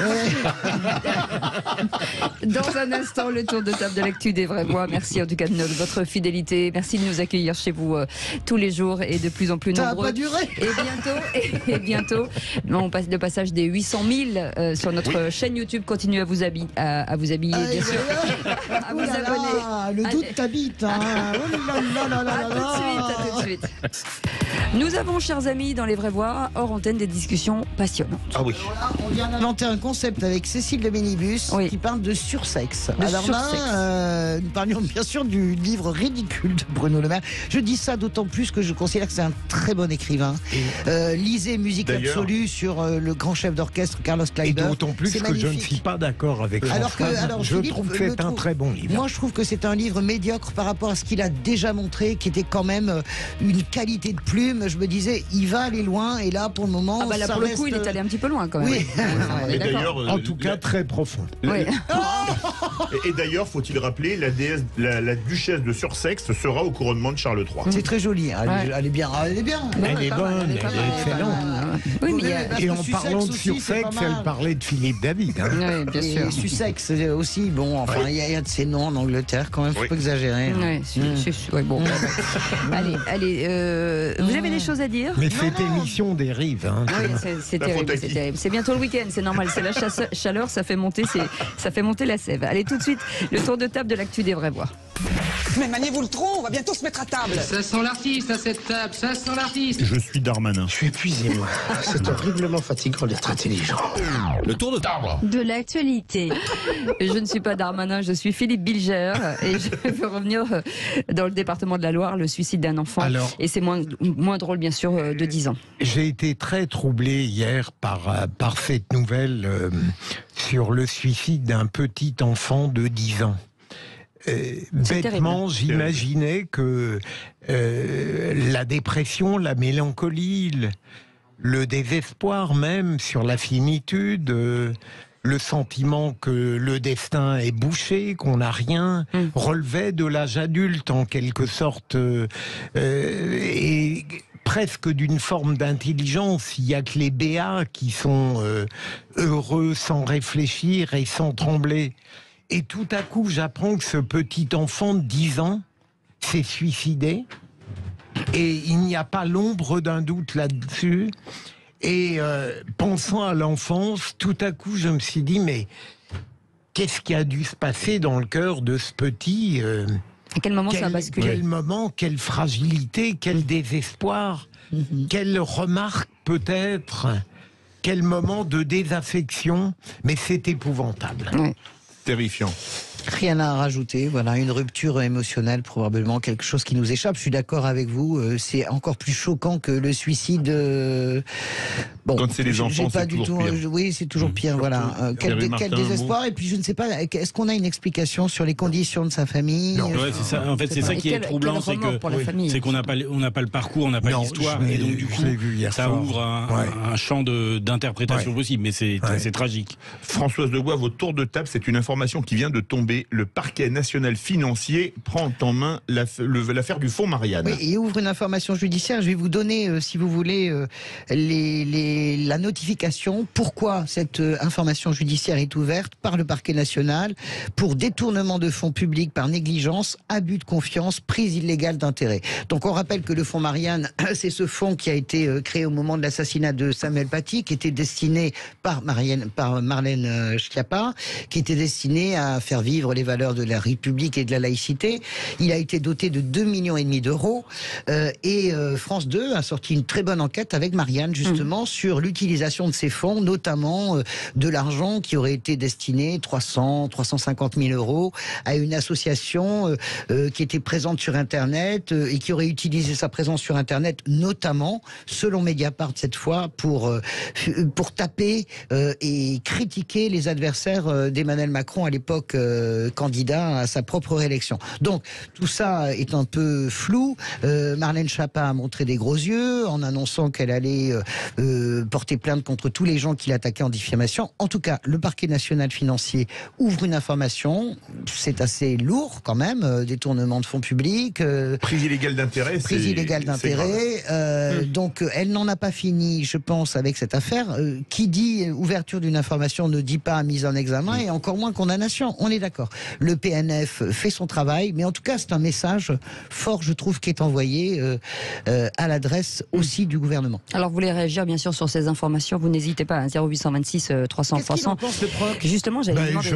Dans un instant, le tour de table de l'actu des vrais voix. Merci en tout cas de votre fidélité. Merci de nous accueillir chez vous tous les jours et de plus en plus nombreux. Ça va pas durer. Et bientôt, on passe le passage des 800 000 sur notre chaîne YouTube. Continuez à vous habiller, bien sûr. À vous abonner. Le doute t'habite. Hein. À tout de suite. Nous avons, chers amis, dans les vraies voix, hors antenne, des discussions passionnantes. Ah oui. On vient d'inventer un concept avec Cécile de Ménibus qui parle de sursexe. Alors là, nous parlions bien sûr du livre ridicule de Bruno Le Maire. Je dis ça d'autant plus que je considère que c'est un très bon écrivain. Lisez Musique absolue sur le grand chef d'orchestre Carlos Kleiber. Et d'autant plus que je ne suis pas d'accord avec François. Je trouve que c'est un très bon livre. Moi, je trouve que c'est un livre médiocre par rapport à ce qu'il a déjà montré, qui était quand même une qualité de plume. Je me disais, il va aller loin, et là, pour le moment, là, ça pour reste... le coup, il est allé un petit peu loin, quand même. Oui. Et d'ailleurs, en tout cas, très profond. Oui. Et d'ailleurs, faut-il rappeler, la duchesse de Sursexe sera au couronnement de Charles III. C'est très joli. Elle est bien. Elle est bien. Elle est bonne. Elle est excellente. Oui, mais et en parlant de Sursexe, elle parlait de Philippe David. Oui, bien sûr. Et Sussex aussi. Bon, enfin, il y a de ces noms en Angleterre, quand même. Faut pas exagérer. Oui, bon. Allez, vous avez des choses à dire? Mais cette émission dérive. Hein, oui, c'est terrible. C'est bientôt le week-end, c'est normal. C'est la chaleur, ça fait monter la sève. Allez, tout de suite, le tour de table de l'actu des vraies voix. Mais maniez-vous le tronc, on va bientôt se mettre à table. Ça sent l'artiste à cette table, ça sent l'artiste. Je suis Darmanin. Je suis épuisé, moi. C'est horriblement fatigant d'être intelligent. Le tour de table de l'actualité. Je ne suis pas Darmanin, je suis Philippe Bilger et je veux revenir dans le département de la Loire, le suicide d'un enfant. Et c'est moins drôle, bien sûr, de 10 ans. J'ai été très troublé hier par cette nouvelle sur le suicide d'un petit enfant de 10 ans. Bêtement, j'imaginais que la dépression, la mélancolie, le désespoir même sur la finitude, le sentiment que le destin est bouché, qu'on n'a rien, relevait de l'âge adulte en quelque sorte, et presque d'une forme d'intelligence. Il n'y a que les béats qui sont heureux sans réfléchir et sans trembler. Et tout à coup, j'apprends que ce petit enfant de 10 ans s'est suicidé. Et il n'y a pas l'ombre d'un doute là-dessus. Et pensant à l'enfance, tout à coup, je me suis dit, mais qu'est-ce qui a dû se passer dans le cœur de ce petit à quel moment ça a basculé? Quel moment, quelle fragilité, quel désespoir, quelle remarque peut-être, quel moment de désaffection. Mais c'est épouvantable. Oui. Terrifiant. Rien à rajouter, voilà, une rupture émotionnelle, probablement quelque chose qui nous échappe. Je suis d'accord avec vous, c'est encore plus choquant que le suicide. Bon, quand c'est les enfants, c'est toujours pire. Oui, c'est toujours pire, voilà. Quel désespoir, et puis je ne sais pas, est-ce qu'on a une explication sur les conditions de sa famille? Non, c'est ça. En fait, c'est ça qui est troublant, c'est qu'on n'a pas le parcours, on n'a pas l'histoire, et donc du coup, ça ouvre un champ d'interprétation possible, mais c'est tragique. Françoise Degois, votre tour de table, c'est une information qui vient de tomber. Le parquet national financier prend en main l'affaire du fonds Marianne. Oui, et ouvre une information judiciaire. Je vais vous donner, si vous voulez, la notification. Pourquoi cette information judiciaire est ouverte par le parquet national? Pour détournement de fonds publics par négligence, abus de confiance, prise illégale d'intérêt. Donc on rappelle que le fonds Marianne, c'est ce fonds qui a été créé au moment de l'assassinat de Samuel Paty, qui était destiné par Marlène Schiappa, qui était destiné à faire vivre les valeurs de la République et de la laïcité. Il a été doté de 2,5 millions d'euros et France 2 a sorti une très bonne enquête avec Marianne justement sur l'utilisation de ces fonds, notamment de l'argent qui aurait été destiné 350 000 euros à une association qui était présente sur Internet et qui aurait utilisé sa présence sur Internet notamment, selon Mediapart cette fois, pour taper et critiquer les adversaires d'Emmanuel Macron à l'époque candidat à sa propre réélection. Donc tout ça est un peu flou. Marlène Schiappa a montré des gros yeux en annonçant qu'elle allait porter plainte contre tous les gens qui l'attaquaient en diffamation. En tout cas, le parquet national financier ouvre une information. C'est assez lourd quand même, détournement de fonds publics. Prise illégale d'intérêt. Prise illégale d'intérêt. Donc elle n'en a pas fini, je pense, avec cette affaire. Qui dit ouverture d'une information ne dit pas mise en examen et encore moins condamnation. On est d'accord. Le PNF fait son travail, mais en tout cas c'est un message fort, je trouve, qui est envoyé à l'adresse aussi du gouvernement. Alors vous voulez réagir bien sûr sur ces informations, vous n'hésitez pas, 0826 300 300. Justement, j'allais demander...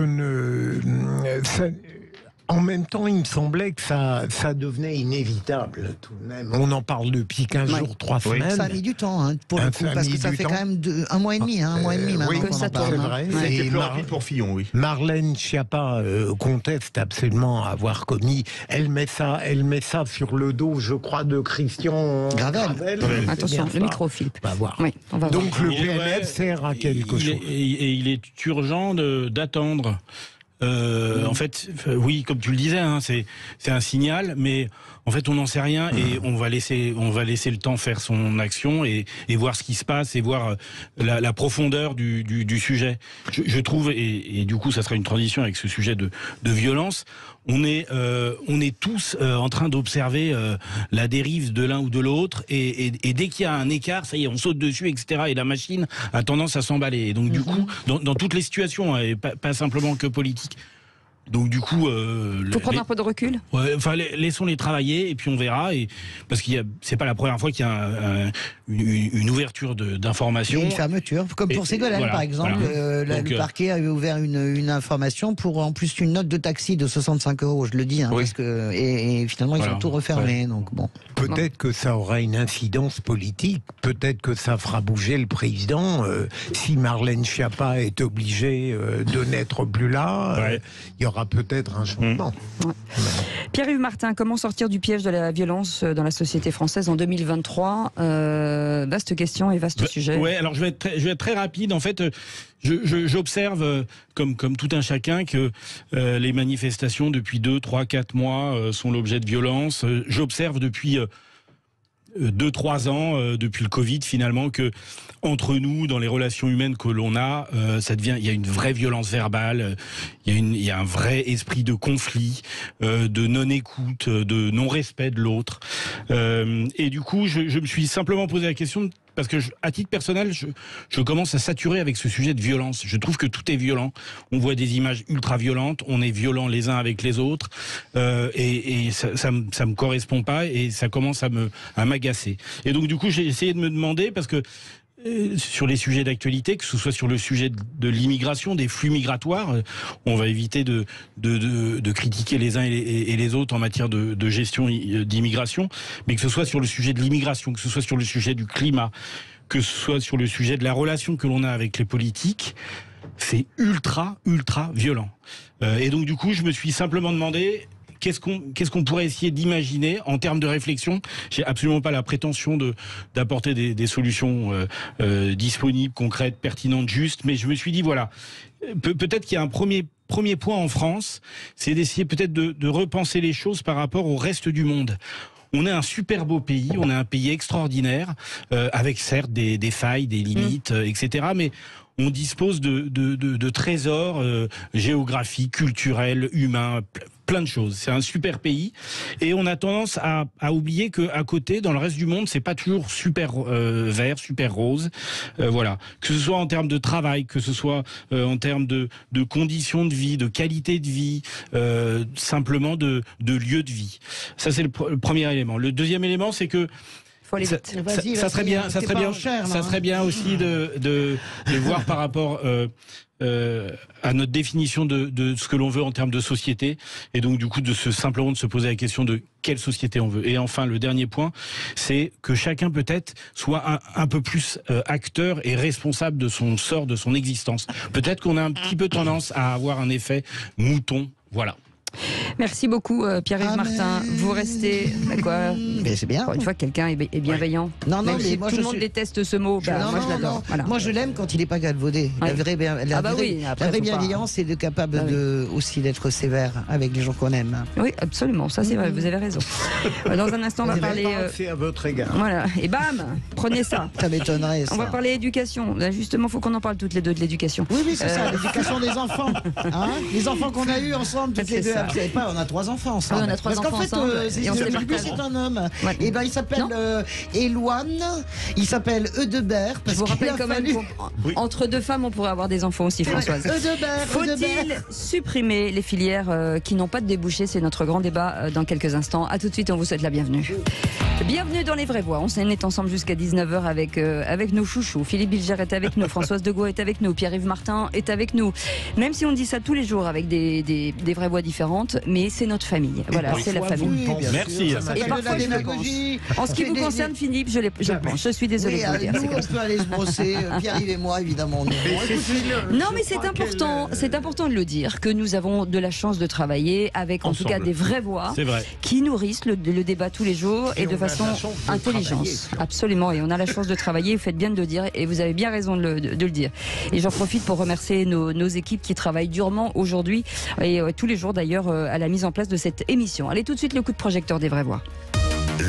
En même temps, il me semblait que ça devenait inévitable tout de même. On en parle depuis 15 jours, 3 semaines. Ça a mis du temps, pour le coup, parce que ça fait quand même un mois et demi, maintenant oui, qu'on en parle. C'est vrai. C'était plus rapide pour Fillon, oui. Marlène Schiappa conteste absolument avoir commis. Elle met ça sur le dos, je crois, de Christian Gravel. Attention, le micro, Philippe. On va voir. Oui, on va Donc voir. le PNF sert à quelque chose. Et il est urgent d'attendre. En fait, oui, comme tu le disais, c'est un signal, mais en fait, on n'en sait rien et on va laisser le temps faire son action et voir ce qui se passe et voir la profondeur du sujet. Je trouve, et du coup, ça sera une transition avec ce sujet de violence. On est tous en train d'observer la dérive de l'un ou de l'autre et dès qu'il y a un écart, ça y est, on saute dessus, etc. Et la machine a tendance à s'emballer. Et donc du coup, dans toutes les situations, et pas simplement que politique. Donc du coup, faut prendre un peu de recul. Ouais, enfin, laissons-les travailler et puis on verra. Parce qu'il c'est pas la première fois qu'il y a une ouverture d'informations. Une fermeture, comme pour Ségolène par exemple. Le parquet avait ouvert une information pour en plus une note de taxi de 65 €. Je le dis, parce que et finalement ils ont tout refermé. Donc bon. Peut-être que ça aura une incidence politique. Peut-être que ça fera bouger le président. Si Marlène Schiappa est obligée de n'être plus là, il y aura peut-être un changement. Pierre-Yves Martin, comment sortir du piège de la violence dans la société française en 2023 ? Vaste question et vaste sujet. Ouais, alors je vais être très rapide. En fait, j'observe, comme tout un chacun, que les manifestations depuis 2, 3, 4 mois sont l'objet de violence. J'observe depuis 2-3 ans, depuis le Covid finalement, que entre nous, dans les relations humaines que l'on a, il y a une vraie violence verbale, il y a un vrai esprit de conflit, de non-écoute, de non-respect de l'autre. Et du coup, je me suis simplement posé la question, parce que à titre personnel, je commence à saturer avec ce sujet de violence. Je trouve que tout est violent. On voit des images ultra violentes, on est violents les uns avec les autres, et ça me correspond pas, et ça commence à m'agacer. Et donc du coup, j'ai essayé de me demander, parce que sur les sujets d'actualité, que ce soit sur le sujet de l'immigration, des flux migratoires, on va éviter de critiquer les uns et les autres en matière de gestion d'immigration, mais que ce soit sur le sujet de l'immigration, que ce soit sur le sujet du climat, que ce soit sur le sujet de la relation que l'on a avec les politiques, c'est ultra violent. Et donc du coup, je me suis simplement demandé... Qu'est-ce qu'on pourrait essayer d'imaginer en termes de réflexion ? J'ai absolument pas la prétention d'apporter des solutions disponibles, concrètes, pertinentes, justes, mais je me suis dit, voilà, peut-être qu'il y a un premier point en France, c'est d'essayer peut-être de repenser les choses par rapport au reste du monde. On est un super beau pays, on est un pays extraordinaire, avec certes des failles, des limites, etc., mais on dispose de trésors géographiques, culturels, humains, plein de choses. C'est un super pays et on a tendance à oublier qu'à côté, dans le reste du monde, c'est pas toujours super vert, super rose. Voilà. Que ce soit en termes de travail, que ce soit en termes de conditions de vie, de qualité de vie, simplement de lieu de vie. Ça, c'est le premier élément. Le deuxième élément, c'est que ça serait bien aussi de voir par rapport à notre définition de ce que l'on veut en termes de société, et donc du coup simplement de se poser la question de quelle société on veut. Et enfin, le dernier point, c'est que chacun peut-être soit un peu plus acteur et responsable de son sort, de son existence. Peut-être qu'on a un petit peu tendance à avoir un effet mouton. Voilà. Merci beaucoup Pierre-Yves Martin. Vous restez quoi? Mais c'est bien. Encore une fois, quelqu'un est bienveillant. Non, Même mais si moi tout le monde déteste ce mot, moi je l'adore. Voilà. Moi je l'aime quand il n'est pas galvaudé. Ouais. La vraie bienveillance, c'est de capable aussi d'être sévère avec les gens qu'on aime. Oui, absolument. Ça c'est vrai. Vous avez raison. Dans un instant, on va parler. C'est à votre égard. Voilà. Et bam, prenez ça. Ça m'étonnerait. On va parler éducation. Là, justement, il faut qu'on en parle toutes les deux de l'éducation. Oui, c'est ça, l'éducation des enfants. Hein, les enfants qu'on a eus ensemble, toutes les deux. Vous savez pas, on a 3 enfants ensemble. Oui, on a 3 enfants ensemble. C'est un homme. Et ben il s'appelle Éloine. Il s'appelle Eudebert. Je vous rappelle quand même qu'entre 2 femmes, on pourrait avoir des enfants aussi, Françoise. Faut-il supprimer les filières qui n'ont pas de débouchés? C'est notre grand débat dans quelques instants. A tout de suite, on vous souhaite la bienvenue. Bienvenue dans Les Vraies Voix. On est ensemble jusqu'à 19h avec nos chouchous. Philippe Bilger est avec nous, Françoise Degaut est avec nous, Pierre-Yves Martin est avec nous. Même si on dit ça tous les jours avec des vraies voix différentes, mais c'est notre famille. Voilà, c'est la famille. Merci. Et parfois, je le pense. En ce qui vous concerne, Philippe, je le pense. Je suis désolée de vous le dire. Nous, on peut aller se brosser, Pierre-Yves et moi, évidemment. Non, mais c'est important de le dire, que nous avons de la chance de travailler avec, en tout cas, des vraies voix qui nourrissent le débat tous les jours et de façon intelligente. Absolument, et on a la chance de travailler, vous faites bien de le dire, et vous avez bien raison de le dire. Et j'en profite pour remercier nos équipes qui travaillent durement aujourd'hui, et tous les jours d'ailleurs, à la mise en place de cette émission. Allez, tout de suite, le coup de projecteur des vraies voix.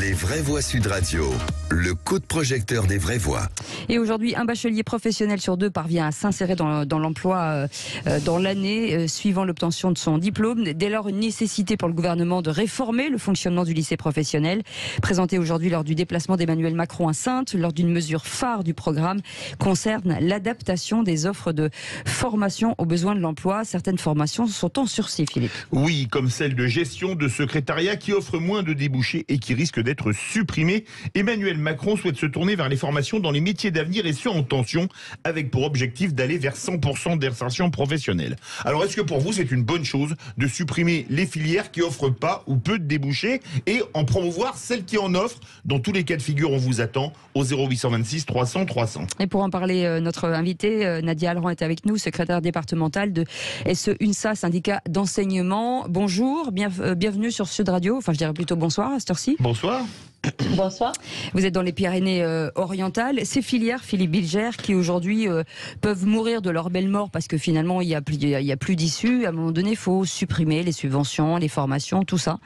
Les Vraies Voix Sud Radio, le coup de projecteur des vraies voix. Et aujourd'hui, un bachelier professionnel sur 2 parvient à s'insérer dans l'emploi dans l'année suivant l'obtention de son diplôme. Dès lors, une nécessité pour le gouvernement de réformer le fonctionnement du lycée professionnel. Présenté aujourd'hui lors du déplacement d'Emmanuel Macron à Saintes, lors d'une mesure phare du programme, concerne l'adaptation des offres de formation aux besoins de l'emploi. Certaines formations sont en sursis, Philippe. Oui, comme celle de gestion de secrétariat qui offre moins de débouchés et qui risque d'être supprimée. Emmanuel Macron souhaite se tourner vers les formations dans les métiers d'avenir et ceux en tension, avec pour objectif d'aller vers 100% d'insertion professionnelle. Alors est-ce que pour vous c'est une bonne chose de supprimer les filières qui offrent pas ou peu de débouchés et en promouvoir celles qui en offrent? Dans tous les cas de figure, on vous attend au 0826 300 300. Et pour en parler, notre invitée Nadia Alran est avec nous, secrétaire départementale de SE-UNSA, syndicat d'enseignement. Bonjour, bienvenue sur Sud Radio, enfin je dirais plutôt bonsoir à cette heure-ci. Bonsoir. Bonsoir. Vous êtes dans les Pyrénées-Orientales. Ces filières, Philippe Bilger, qui aujourd'hui peuvent mourir de leur belle mort parce que finalement il y a plus d'issue. À un moment donné, il faut supprimer les subventions, les formations, tout ça.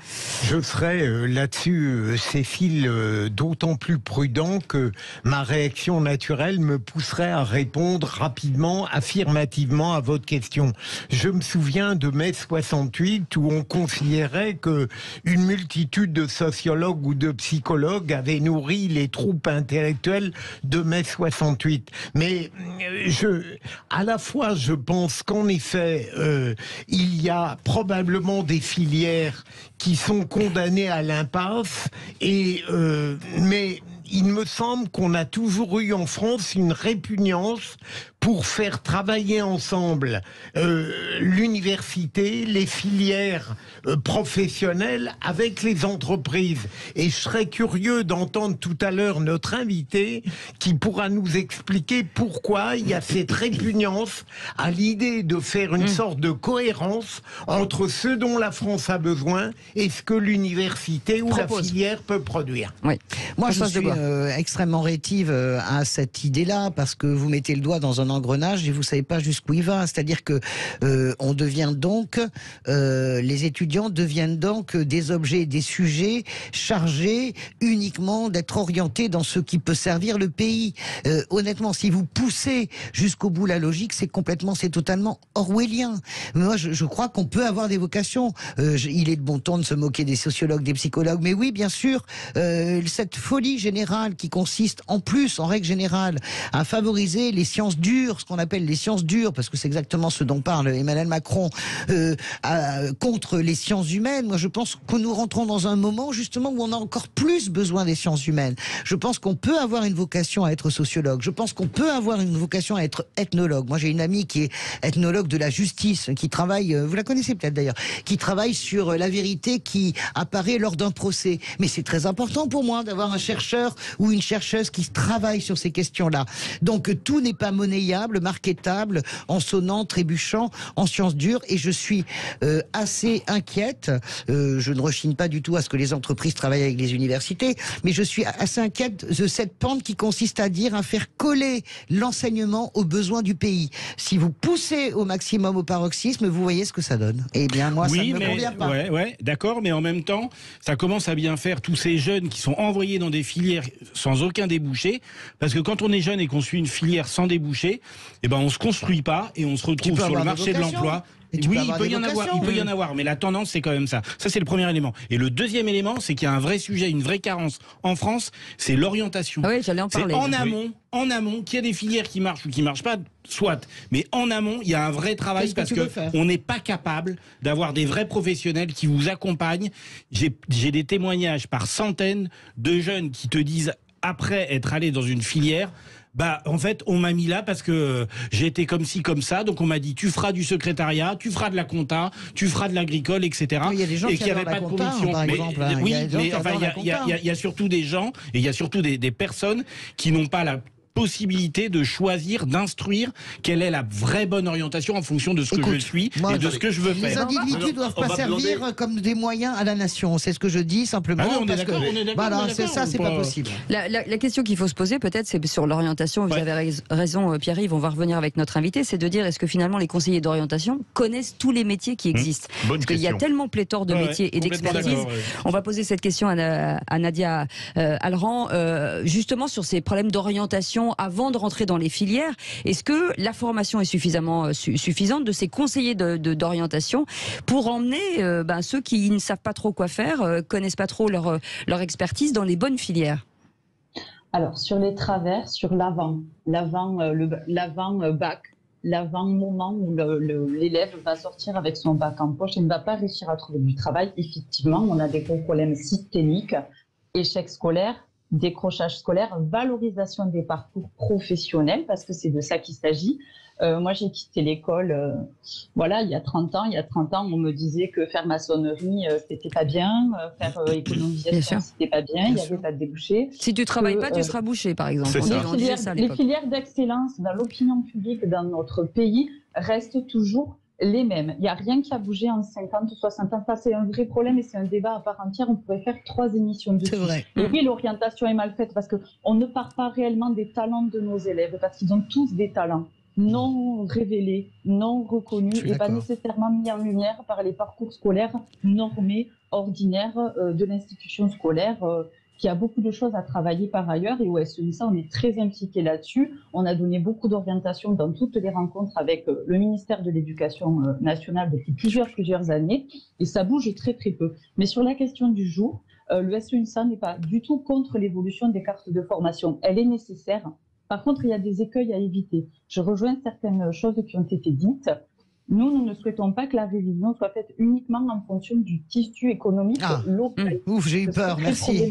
Je serais là-dessus, Cécile, d'autant plus prudent que ma réaction naturelle me pousserait à répondre rapidement, affirmativement à votre question. Je me souviens de mai 68 où on considérait que une multitude de sociologues ou de psychologues avaient nourri les troupes intellectuelles de mai 68. Mais à la fois, je pense qu'en effet, il y a probablement des filières qui sont condamnées à l'impasse, mais il me semble qu'on a toujours eu en France une répugnance pour faire travailler ensemble l'université, les filières professionnelles avec les entreprises. Et je serais curieux d'entendre tout à l'heure notre invité qui pourra nous expliquer pourquoi il y a cette répugnance à l'idée de faire une sorte de cohérence entre ce dont la France a besoin et ce que l'université ou la filière peut produire. Oui. Moi, je suis extrêmement rétive à cette idée-là parce que vous mettez le doigt dans un engrenage et vous savez pas jusqu'où il va. C'est-à-dire que on devient donc, les étudiants deviennent donc des objets, des sujets chargés uniquement d'être orientés dans ce qui peut servir le pays. Honnêtement, si vous poussez jusqu'au bout la logique, c'est totalement orwellien. Moi, je crois qu'on peut avoir des vocations. Il est de bon ton de se moquer des sociologues, des psychologues, mais oui, bien sûr, cette folie générale qui consiste en plus, en règle générale, à favoriser les sciences dures, ce qu'on appelle les sciences dures, parce que c'est exactement ce dont parle Emmanuel Macron, contre les sciences humaines. Moi, je pense que nous rentrons dans un moment, justement, où on a encore plus besoin des sciences humaines. Je pense qu'on peut avoir une vocation à être sociologue. Je pense qu'on peut avoir une vocation à être ethnologue. Moi, j'ai une amie qui est ethnologue de la justice, qui travaille, vous la connaissez peut-être d'ailleurs, qui travaille sur la vérité qui apparaît lors d'un procès. Mais c'est très important pour moi d'avoir un chercheur ou une chercheuse qui travaille sur ces questions-là. Donc, tout n'est pas monnayable. pliable, marketable, en sonnant, trébuchant, en sciences dures. Et je suis assez inquiète. Je ne rechigne pas du tout à ce que les entreprises travaillent avec les universités, mais je suis assez inquiète de cette pente qui consiste à faire coller l'enseignement aux besoins du pays. Si vous poussez au maximum au paroxysme, vous voyez ce que ça donne. Eh bien, moi, ça ne me convient pas. Ouais, d'accord, mais en même temps, ça commence à bien faire tous ces jeunes qui sont envoyés dans des filières sans aucun débouché, parce que quand on est jeune et qu'on suit une filière sans débouché, eh ben, on se construit pas et on se retrouve sur le marché de l'emploi. Oui, il peut y en avoir, mais la tendance, c'est quand même ça. Ça, c'est le premier élément. Et le deuxième élément, c'est qu'il y a un vrai sujet, une vraie carence en France, c'est l'orientation. Oui, j'allais en parler. C'est en amont, qu'il y a des filières qui marchent ou qui marchent pas, soit. Mais en amont, il y a un vrai travail parce que on n'est pas capable d'avoir des vrais professionnels qui vous accompagnent. J'ai des témoignages par centaines de jeunes qui te disent, après être allés dans une filière, bah, en fait, on m'a mis là parce que j'ai été comme ci, comme ça. Donc, on m'a dit, tu feras du secrétariat, tu feras de la compta, tu feras de l'agricole, etc. Il y a des gens qui n'avaient pas de conviction. Par exemple, oui, mais enfin, il y a surtout des gens et il y a surtout des personnes qui n'ont pas la possibilité de choisir, d'instruire quelle est la vraie bonne orientation en fonction de ce que je suis et de ce que je veux faire. Les individus ne doivent pas servir comme des moyens à la nation. C'est ce que je dis simplement. On est d'accord. Voilà, c'est ça, c'est pas possible. La question qu'il faut se poser peut-être, c'est sur l'orientation. Vous avez raison, Pierre-Yves, on va revenir avec notre invité, c'est de dire est-ce que finalement les conseillers d'orientation connaissent tous les métiers qui existent? Parce qu'il y a tellement pléthore de métiers et d'expertise. On va poser cette question à Nadia Alran, justement sur ces problèmes d'orientation avant de rentrer dans les filières. Est-ce que la formation est suffisamment suffisante de ces conseillers d'orientation pour emmener ceux qui ne savent pas trop quoi faire, connaissent pas trop leur expertise dans les bonnes filières? Alors, sur les travers, sur l'avant-bac, l'avant-moment où l'élève va sortir avec son bac en poche et ne va pas réussir à trouver du travail, effectivement, on a des gros problèmes systémiques, échec scolaire, décrochage scolaire, valorisation des parcours professionnels, parce que c'est de ça qu'il s'agit. Moi, j'ai quitté l'école, il y a 30 ans. Il y a 30 ans, on me disait que faire maçonnerie, c'était pas bien, faire économisation, c'était pas bien, il n'y avait pas de débouchés. Si tu travailles pas, tu seras bouché, par exemple. Les filières d'excellence dans l'opinion publique dans notre pays restent toujours les mêmes. Il n'y a rien qui a bougé en 50 ou 60 ans. Ça, c'est un vrai problème et c'est un débat à part entière. On pourrait faire 3 émissions dessus. C'est vrai. Et oui, l'orientation est mal faite parce qu'on ne part pas réellement des talents de nos élèves, parce qu'ils ont tous des talents non révélés, non reconnus et pas nécessairement mis en lumière par les parcours scolaires normés, ordinaires de l'institution scolaire. Qui a beaucoup de choses à travailler par ailleurs, et au SEINSA, on est très impliqué là-dessus. On a donné beaucoup d'orientation dans toutes les rencontres avec le ministère de l'Éducation nationale depuis plusieurs années, et ça bouge très très peu. Mais sur la question du jour, le SEINSA n'est pas du tout contre l'évolution des cartes de formation. Elle est nécessaire. Par contre, il y a des écueils à éviter. Je rejoins certaines choses qui ont été dites. Nous ne souhaitons pas que la révision soit faite uniquement en fonction du tissu économique local. Ouf, j'ai eu peur, merci.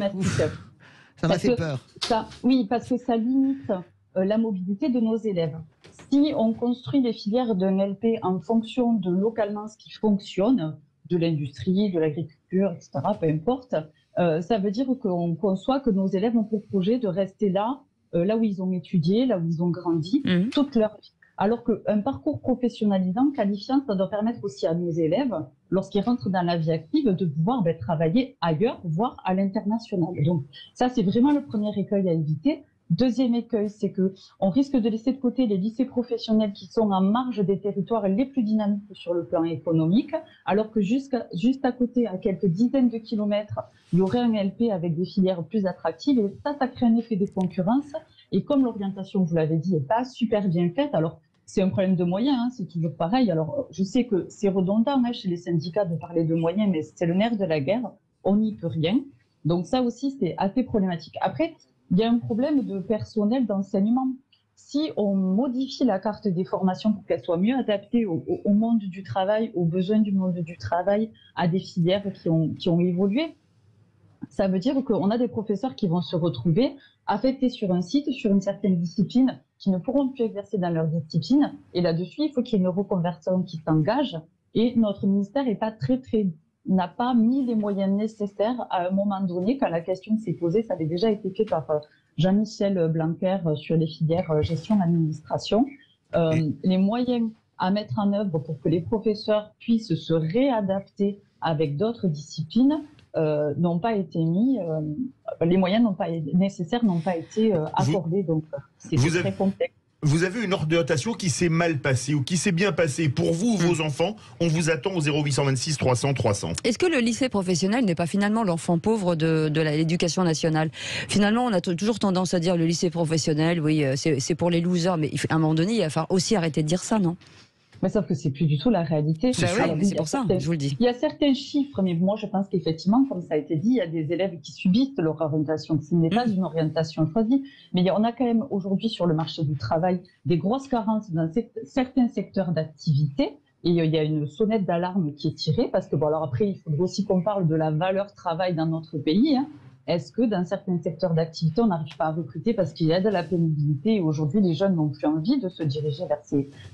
Ça m'a fait peur. Oui, parce que ça limite la mobilité de nos élèves. Si on construit les filières d'un LP en fonction de localement ce qui fonctionne, de l'industrie, de l'agriculture, etc., peu importe, ça veut dire qu'on conçoit que nos élèves ont pour projet de rester là où ils ont étudié, là où ils ont grandi, toute leur vie. Alors qu'un parcours professionnalisant, qualifiant, ça doit permettre aussi à nos élèves, lorsqu'ils rentrent dans la vie active, de pouvoir travailler ailleurs, voire à l'international. Donc ça, c'est vraiment le premier écueil à éviter. Deuxième écueil, c'est qu'on risque de laisser de côté les lycées professionnels qui sont en marge des territoires les plus dynamiques sur le plan économique, alors que juste à côté, à quelques dizaines de kilomètres, il y aurait un LP avec des filières plus attractives, et ça crée un effet de concurrence. Et comme l'orientation, vous l'avez dit, n'est pas super bien faite, alors c'est un problème de moyens, c'est toujours pareil. Alors, je sais que c'est redondant chez les syndicats de parler de moyens, mais c'est le nerf de la guerre, on n'y peut rien. Donc ça aussi, c'est assez problématique. Après, il y a un problème de personnel d'enseignement. Si on modifie la carte des formations pour qu'elle soit mieux adaptée au monde du travail, aux besoins du monde du travail, à des filières qui ont évolué, ça veut dire qu'on a des professeurs qui vont se retrouver affectés sur un site, sur une certaine discipline, qui ne pourront plus exercer dans leur discipline. Et là-dessus, il faut qu'il y ait une reconversion qui s'engage. Et notre ministère n'a pas mis les moyens nécessaires à un moment donné, quand la question s'est posée. Ça avait déjà été fait par Jean-Michel Blanquer sur les filières gestion-administration. les moyens à mettre en œuvre pour que les professeurs puissent se réadapter avec d'autres disciplines n'ont pas été mis, les moyens nécessaires n'ont pas été accordés, donc c'est très complexe. Vous avez une orientation qui s'est mal passée ou qui s'est bien passée pour vous ou vos enfants. On vous attend au 0826 300 300. Est-ce que le lycée professionnel n'est pas finalement l'enfant pauvre de l'éducation nationale? Finalement, on a toujours tendance à dire le lycée professionnel, oui, c'est pour les losers, mais à un moment donné, il va falloir aussi arrêter de dire ça, non? Mais sauf que c'est plus du tout la réalité. C'est pour ça, je vous le dis. Il y a certains chiffres, mais moi je pense qu'effectivement, comme ça a été dit, il y a des élèves qui subissent leur orientation. Ce n'est pas une orientation choisie, mais on a quand même aujourd'hui sur le marché du travail des grosses carences dans certains secteurs d'activité. Et il y a une sonnette d'alarme qui est tirée, parce que bon, alors après, il faudrait aussi qu'on parle de la valeur travail dans notre pays. Est-ce que dans certains secteurs d'activité, on n'arrive pas à recruter parce qu'il y a de la pénibilité et aujourd'hui, les jeunes n'ont plus envie de se diriger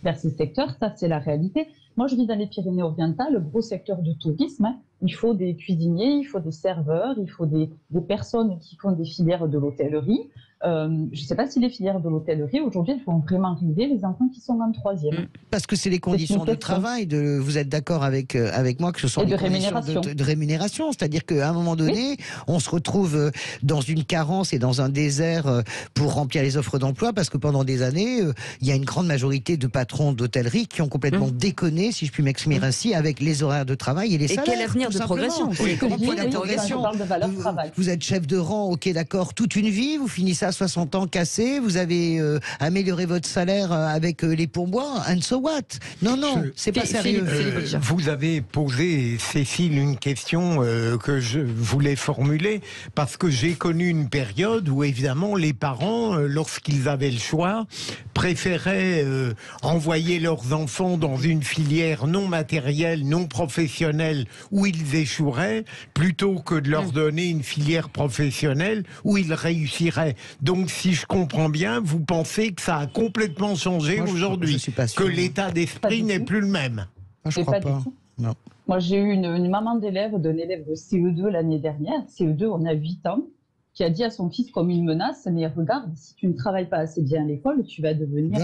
vers ces secteurs? Ça, c'est la réalité. Moi, je vis dans les Pyrénées-Orientales, le gros secteur du tourisme. Il faut des cuisiniers, il faut des serveurs, il faut des personnes qui font des filières de l'hôtellerie. Je ne sais pas si les filières de l'hôtellerie, aujourd'hui, elles font vraiment arriver les enfants qui sont en 3e. Parce que c'est les conditions de travail. Vous êtes d'accord avec moi que ce sont les conditions de rémunération. C'est-à-dire qu'à un moment donné, on se retrouve dans une carence et dans un désert pour remplir les offres d'emploi, parce que pendant des années, il y a une grande majorité de patrons d'hôtellerie qui ont complètement déconné, si je puis m'exprimer ainsi, avec les horaires de travail et les salaires. Et quel avenir de progression? Vous êtes chef de rang, ok, d'accord, toute une vie, vous finissez à 60 ans cassé, vous avez amélioré votre salaire avec les pourboires, and so what? Non, c'est pas sérieux. Vous avez posé, Cécile, une question que je voulais formuler, parce que j'ai connu une période où, évidemment, les parents, lorsqu'ils avaient le choix, préféraient envoyer leurs enfants dans une filière non matérielle, non professionnelle, où ils échoueraient, plutôt que de leur donner une filière professionnelle où ils réussiraient. Donc, si je comprends bien, vous pensez que ça a complètement changé aujourd'hui, que l'état d'esprit n'est plus le même? Je crois pas. Non. Moi, j'ai eu une maman d'élève d'un élève de CE2 l'année dernière. CE2, on a 8 ans, qui a dit à son fils comme une menace, mais regarde, si tu ne travailles pas assez bien à l'école, tu vas devenir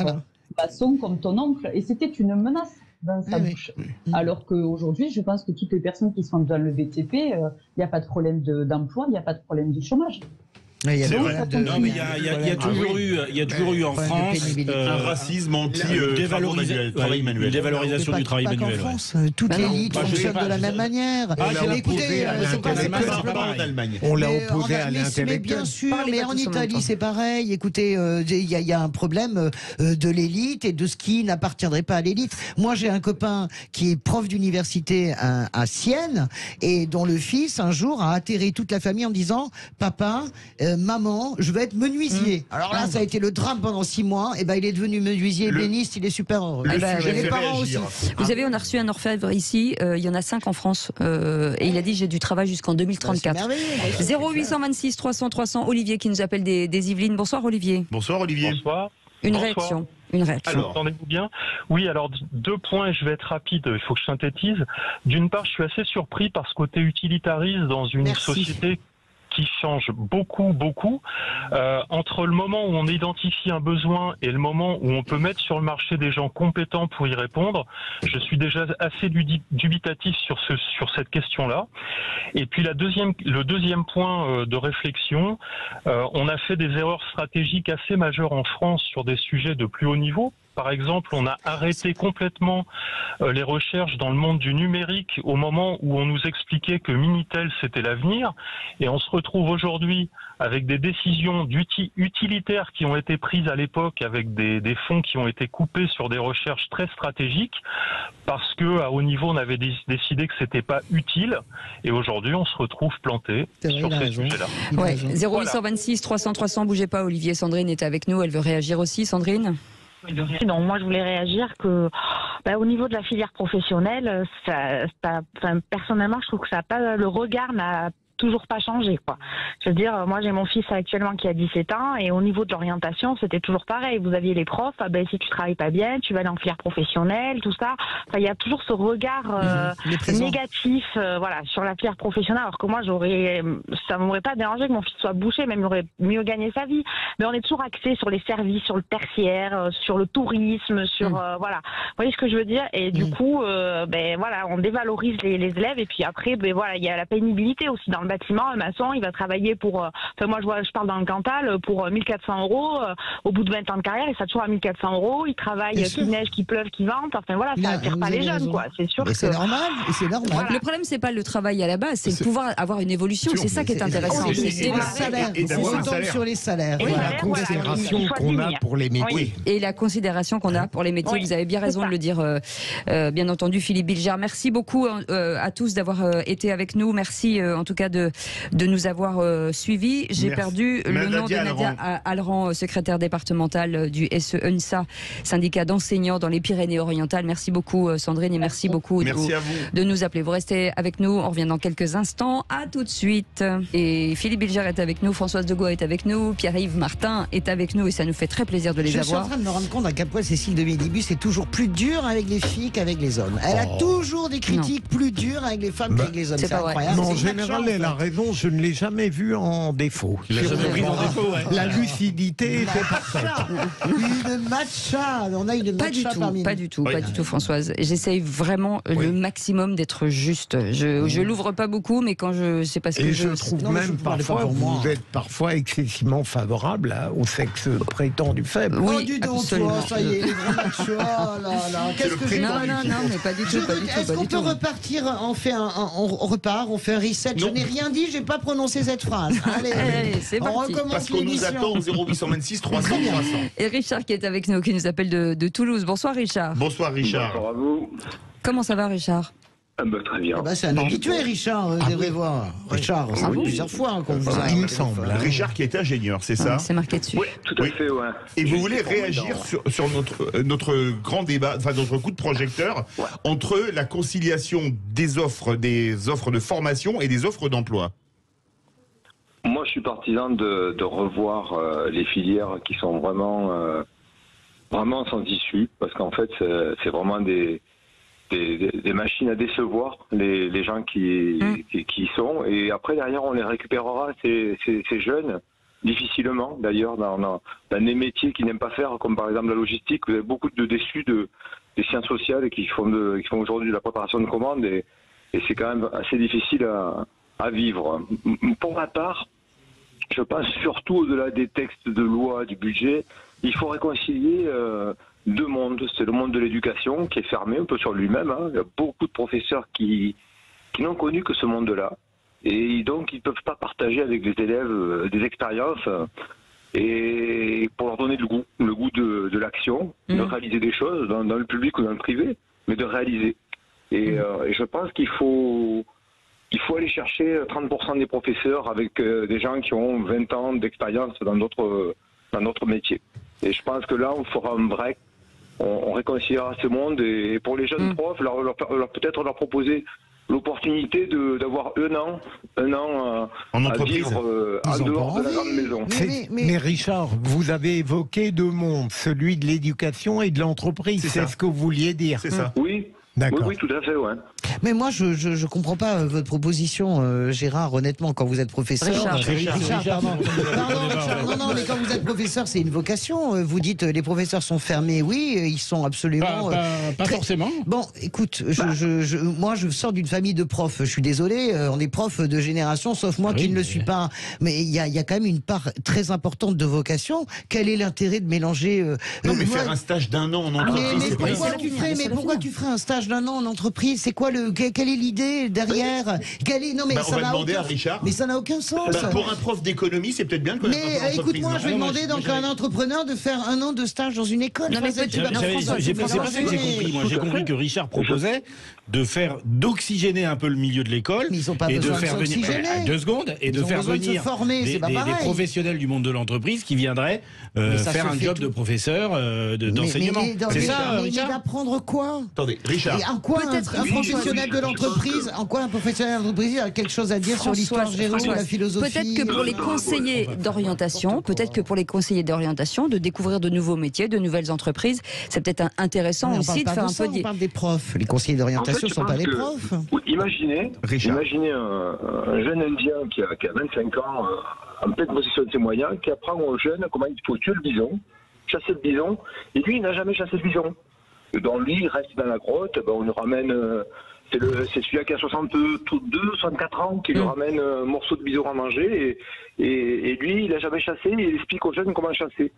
maçon comme ton oncle. Et c'était une menace dans sa bouche. Alors qu'aujourd'hui, je pense que toutes les personnes qui sont dans le BTP, il n'y a pas de problème d'emploi, il n'y a pas de problème de chômage. Il y a toujours eu en France un racisme anti-travail manuel. Une dévalorisation du travail manuel. En France, toute l'élite fonctionne de la même manière. Écoutez, on l'a opposé à l'intellectuel. Mais bien sûr, mais en Italie c'est pareil. Écoutez, il y a un problème de l'élite et de ce qui n'appartiendrait pas à l'élite. Moi, j'ai un copain qui est prof d'université à Sienne et dont le fils un jour a atterré toute la famille en disant « Papa, maman, je veux être menuisier. » Alors là, ça a été le drame pendant 6 mois. Et ben, il est devenu menuisier ébéniste. Il est super heureux. Les parents aussi. Vous savez, on a reçu un orfèvre ici. Il y en a 5 en France. Et il a dit j'ai du travail jusqu'en 2034. 0826 300 300. Olivier qui nous appelle des Yvelines. Bonsoir Olivier. Bonsoir Olivier. Bonsoir. Une réaction. Alors, entendez-vous bien? Oui, alors 2 points, je vais être rapide, il faut que je synthétise. D'une part, je suis assez surpris par ce côté utilitariste dans une société qui change beaucoup. Entre le moment où on identifie un besoin et le moment où on peut mettre sur le marché des gens compétents pour y répondre, je suis déjà assez dubitatif sur cette question-là. Et puis le deuxième point de réflexion, on a fait des erreurs stratégiques assez majeures en France sur des sujets de plus haut niveau. Par exemple, on a arrêté complètement les recherches dans le monde du numérique au moment où on nous expliquait que Minitel c'était l'avenir, et on se retrouve aujourd'hui avec des décisions utilitaires qui ont été prises à l'époque avec des fonds qui ont été coupés sur des recherches très stratégiques parce que à haut niveau on avait décidé que c'était pas utile, et aujourd'hui on se retrouve planté sur ces sujets-là. 0826 300 300, bougez pas Olivier. Sandrine est avec nous, elle veut réagir aussi. Sandrine? Non, moi je voulais réagir que au niveau de la filière professionnelle, personnellement je trouve que ça n'a pas, le regard n'a toujours pas changé, quoi. Je veux dire, moi j'ai mon fils actuellement qui a 17 ans et au niveau de l'orientation, c'était toujours pareil. Vous aviez les profs, si tu travailles pas bien, tu vas aller en filière professionnelle, tout ça. Enfin, il y a toujours ce regard négatif, voilà, sur la filière professionnelle. Alors que moi, ça m'aurait pas dérangé que mon fils soit boucher, même il aurait mieux gagné sa vie. Mais on est toujours axé sur les services, sur le tertiaire, sur le tourisme, sur voilà. Vous voyez ce que je veux dire? Et du coup, voilà, on dévalorise les élèves. Et puis après, voilà, il y a la pénibilité aussi dans le bâtiment. Un maçon, il va travailler pour. Enfin, moi, je parle dans le Cantal pour 1 400 €. Au bout de 20 ans de carrière, il sera toujours à 1 400 €. Il travaille qu'il neige, qu'il pleuve, qu'il vente. Enfin voilà, ça attire pas les jeunes, quoi. C'est sûr. C'est normal. C'est normal. Voilà. Le problème, c'est pas le travail à la base, c'est de pouvoir avoir une évolution. C'est ça qui est intéressant. C'est le salaire. On tombe sur les salaires. Et la considération qu'on a pour les métiers. Oui. Et la considération qu'on a pour les métiers. Vous avez bien raison de le dire, bien entendu, Philippe Bilger. Merci beaucoup à tous d'avoir été avec nous. Merci en tout cas de nous avoir suivis. J'ai perdu le nom de Nadia Alran, secrétaire départementale du SE-UNSA, syndicat d'enseignants dans les Pyrénées-Orientales. Merci beaucoup Sandrine et merci beaucoup de nous appeler. Vous restez avec nous, on revient dans quelques instants. À tout de suite. Et Philippe Bilger est avec nous, Françoise Degois est avec nous, Pierre-Yves Martin est avec nous et ça nous fait très plaisir de les avoir. Je suis en train de me rendre compte à quel point Cécile de Ménibus est toujours plus dure avec les filles qu'avec les hommes. Elle a toujours des critiques plus dures avec les femmes qu'avec les hommes. C'est incroyable. Non, en général, elle a raison, je ne l'ai jamais vue en défaut. La lucidité était parfaite. Une matcha, on a une matcha parmi nous. Pas du tout, Françoise. J'essaye vraiment le maximum d'être juste. Je l'ouvre pas beaucoup, mais quand je sais pas ce que je trouve même parfois vous êtes parfois excessivement favorable au sexe prétendu faible. Oui, oh, dis donc, toi, ça y est, les grands machos, qu'est-ce que j'ai pas non, mais pas du tout. Est-ce qu'on peut repartir, on repart, on fait un reset? Je n'ai rien dit, j'ai pas prononcé cette phrase. Allez, c'est parti. Parce qu'on nous attend au 0826 300 300. Et Richard qui est avec nous, qui nous appelle de Toulouse. Bonsoir Richard. Bonsoir Richard. Bonsoir à vous. Comment ça va Richard? Très bien. C'est un habitué, Richard, vous devrez voir. Richard, c'est plusieurs fois qu'on vous a. Il me semble. Richard qui est ingénieur, c'est ça? C'est marqué dessus. Oui, tout à fait, ouais. Et vous voulez réagir sur notre grand débat, enfin notre coup de projecteur entre la conciliation des offres de formation et des offres d'emploi? Moi, je suis partisan de revoir les filières qui sont vraiment sans issue, parce qu'en fait, c'est vraiment des machines à décevoir les gens qui y sont, et après derrière on les récupérera ces jeunes difficilement d'ailleurs dans des métiers qu'ils n'aiment pas faire, comme par exemple la logistique. Vous avez beaucoup de déçus des sciences sociales qui font aujourd'hui de la préparation de commandes, et c'est quand même assez difficile à vivre. Pour ma part, je pense surtout au-delà des textes de loi, du budget, il faut réconcilier deux mondes. C'est le monde de l'éducation qui est fermé un peu sur lui-même. Il y a beaucoup de professeurs qui n'ont connu que ce monde-là. Et donc, ils ne peuvent pas partager avec les élèves des expériences et pour leur donner le goût de l'action, de réaliser des choses dans le public ou dans le privé, mais de réaliser. Et je pense qu'il faut aller chercher 30% des professeurs avec des gens qui ont 20 ans d'expérience dans notre métier. Et je pense que là, on fera un break, on réconciliera ce monde, et pour les jeunes profs, peut-être leur proposer l'opportunité d'avoir un an à vivre en dehors de la grande maison. Mais Richard, vous avez évoqué deux mondes, celui de l'éducation et de l'entreprise. C'est ce que vous vouliez dire. C'est ça. Oui. Oui, tout à fait, ouais. Mais moi, je comprends pas votre proposition, Gérard, honnêtement, quand vous êtes professeur. Richard, pardon. Richard, non, mais quand vous êtes professeur, c'est une vocation. Vous dites, les professeurs sont fermés, oui, ils sont absolument... Pas forcément. Bon, écoute, moi, je sors d'une famille de profs. Je suis désolé, on est profs de génération, sauf moi qui ne le suis pas. Mais il y a quand même une part très importante de vocation. Quel est l'intérêt de mélanger... non, mais faire un stage d'un an en entreprise, pourquoi tu ferais un stage d'un an en entreprise? C'est quoi quelle est l'idée derrière? Non, mais on va demander à Richard. Mais ça n'a aucun sens. Pour un prof d'économie, c'est peut-être bien de connaître l'entreprise. Mais écoute-moi, je vais demander donc à un entrepreneur de faire un an de stage dans une école. J'ai compris que Richard proposait d'oxygéner un peu le milieu de l'école et de faire venir 2 secondes et de faire venir des professionnels du monde de l'entreprise qui viendraient faire un job de professeur d'enseignement. C'est ça, Richard? Mais d'apprendre quoi? Attendez, Richard. Richard. Et en quoi un professionnel de l'entreprise, a quelque chose à dire sur l'histoire géo, la philosophie? Peut-être que pour les conseillers d'orientation, de découvrir de nouveaux métiers, de nouvelles entreprises, c'est peut-être intéressant aussi de faire un peu. On parle des profs. Les conseillers d'orientation ne sont pas les profs. Imaginez un jeune Indien qui a 25 ans, en pleine possession de ses moyens, qui apprend aux jeunes comment il faut tuer le bison, chasser le bison, et lui, il n'a jamais chassé le bison. Donc lui, il reste dans la grotte, on lui ramène... C'est celui qui a 62, 64 ans qui lui ramène un morceau de bison à manger et lui, il n'a jamais chassé et il explique aux jeunes comment chasser.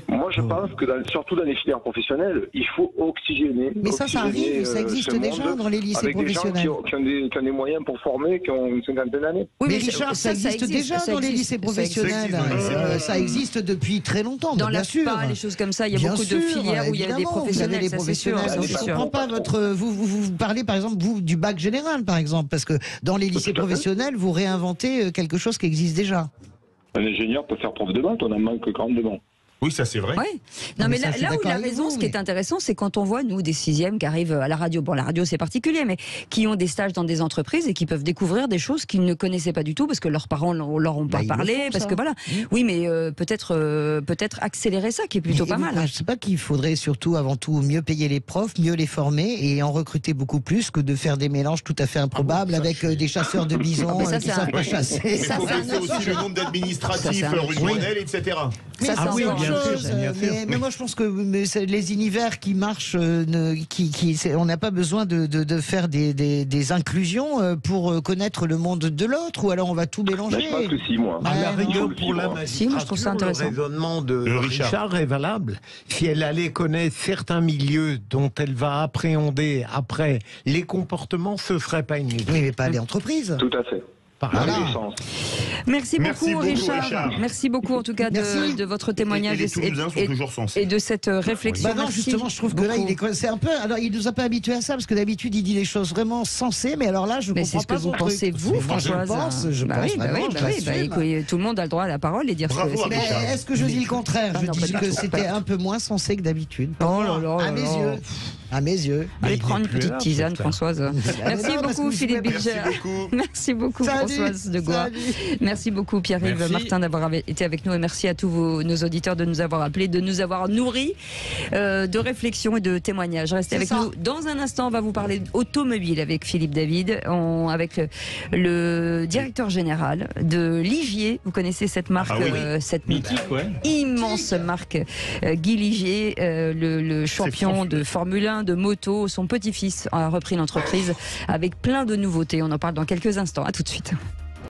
Moi, je pense que surtout dans les filières professionnelles, il faut oxygéner. Mais ça arrive, ça existe déjà dans les lycées professionnels. Avec des gens qui ont des moyens pour former, qui ont une cinquantaine d'années. Oui, mais Richard, ça existe déjà dans les lycées professionnels. Ça existe depuis très longtemps. Dans la sûr. les choses comme ça, il y a beaucoup de filières où il y a des professionnels. Ça, c'est sûr. Je ne comprends pas vous parlez, par exemple, du bac général, par exemple, parce que dans les lycées professionnels, vous réinventez quelque chose qui existe déjà. Un ingénieur peut faire prof de maths, on en manque grandement. Oui, ça c'est vrai. Ouais. Non, mais là où il a raison, ce qui est intéressant, c'est quand on voit, nous, des sixièmes qui arrivent à la radio. Bon, la radio c'est particulier, mais qui ont des stages dans des entreprises et qui peuvent découvrir des choses qu'ils ne connaissaient pas du tout parce que leurs parents leur ont pas parlé. Parce que voilà. Oui, mais peut-être accélérer ça, qui est plutôt pas mal. Je sais pas qu'il faudrait surtout, avant tout, mieux payer les profs, mieux les former et en recruter beaucoup plus que de faire des mélanges tout à fait improbables avec des chasseurs de bisons qui ne savent pas chasser. Il faut baisser aussi le nombre d'administratifs, rue Grenelle, etc. Mais moi je pense que les univers qui marchent, on n'a pas besoin de faire des inclusions pour connaître le monde de l'autre, ou alors on va tout mélanger. Je pense que si, moi. À la rigueur, pour la magistrature, je trouve ça intéressant. Le raisonnement de Richard est valable. Si elle allait connaître certains milieux dont elle va appréhender après les comportements, ce ne serait pas inutile. Oui, mais pas les entreprises. Tout à fait. Voilà. Merci beaucoup, Richard. Merci beaucoup en tout cas de votre témoignage et de cette réflexion. Bah non, justement, je trouve que là, c'est un peu. Alors, il nous a pas habitués à ça parce que d'habitude, il dit des choses vraiment sensées, mais alors là, je comprends pas. C'est ce que vous pensez, vous, Françoise. Je pense. Tout le monde a le droit à la parole et dire ce que c'est. Est-ce que je dis le contraire? Je dis que c'était un peu moins sensé que d'habitude. À mes yeux. À mes yeux. Allez prendre une petite tisane, Françoise. Merci beaucoup, Philippe Bilger. Merci beaucoup, Françoise de Goa. Merci beaucoup, Pierre-Yves Martin, d'avoir été avec nous. Et merci à tous nos auditeurs de nous avoir appelés, de nous avoir nourris de réflexions et de témoignages. Restez avec nous. Dans un instant, on va vous parler automobile avec Philippe David, avec le directeur général de Ligier. Vous connaissez cette marque, cette mythique, immense marque. Guy Ligier, le champion de Formule 1, de moto. Son petit-fils a repris l'entreprise avec plein de nouveautés. On en parle dans quelques instants. À tout de suite.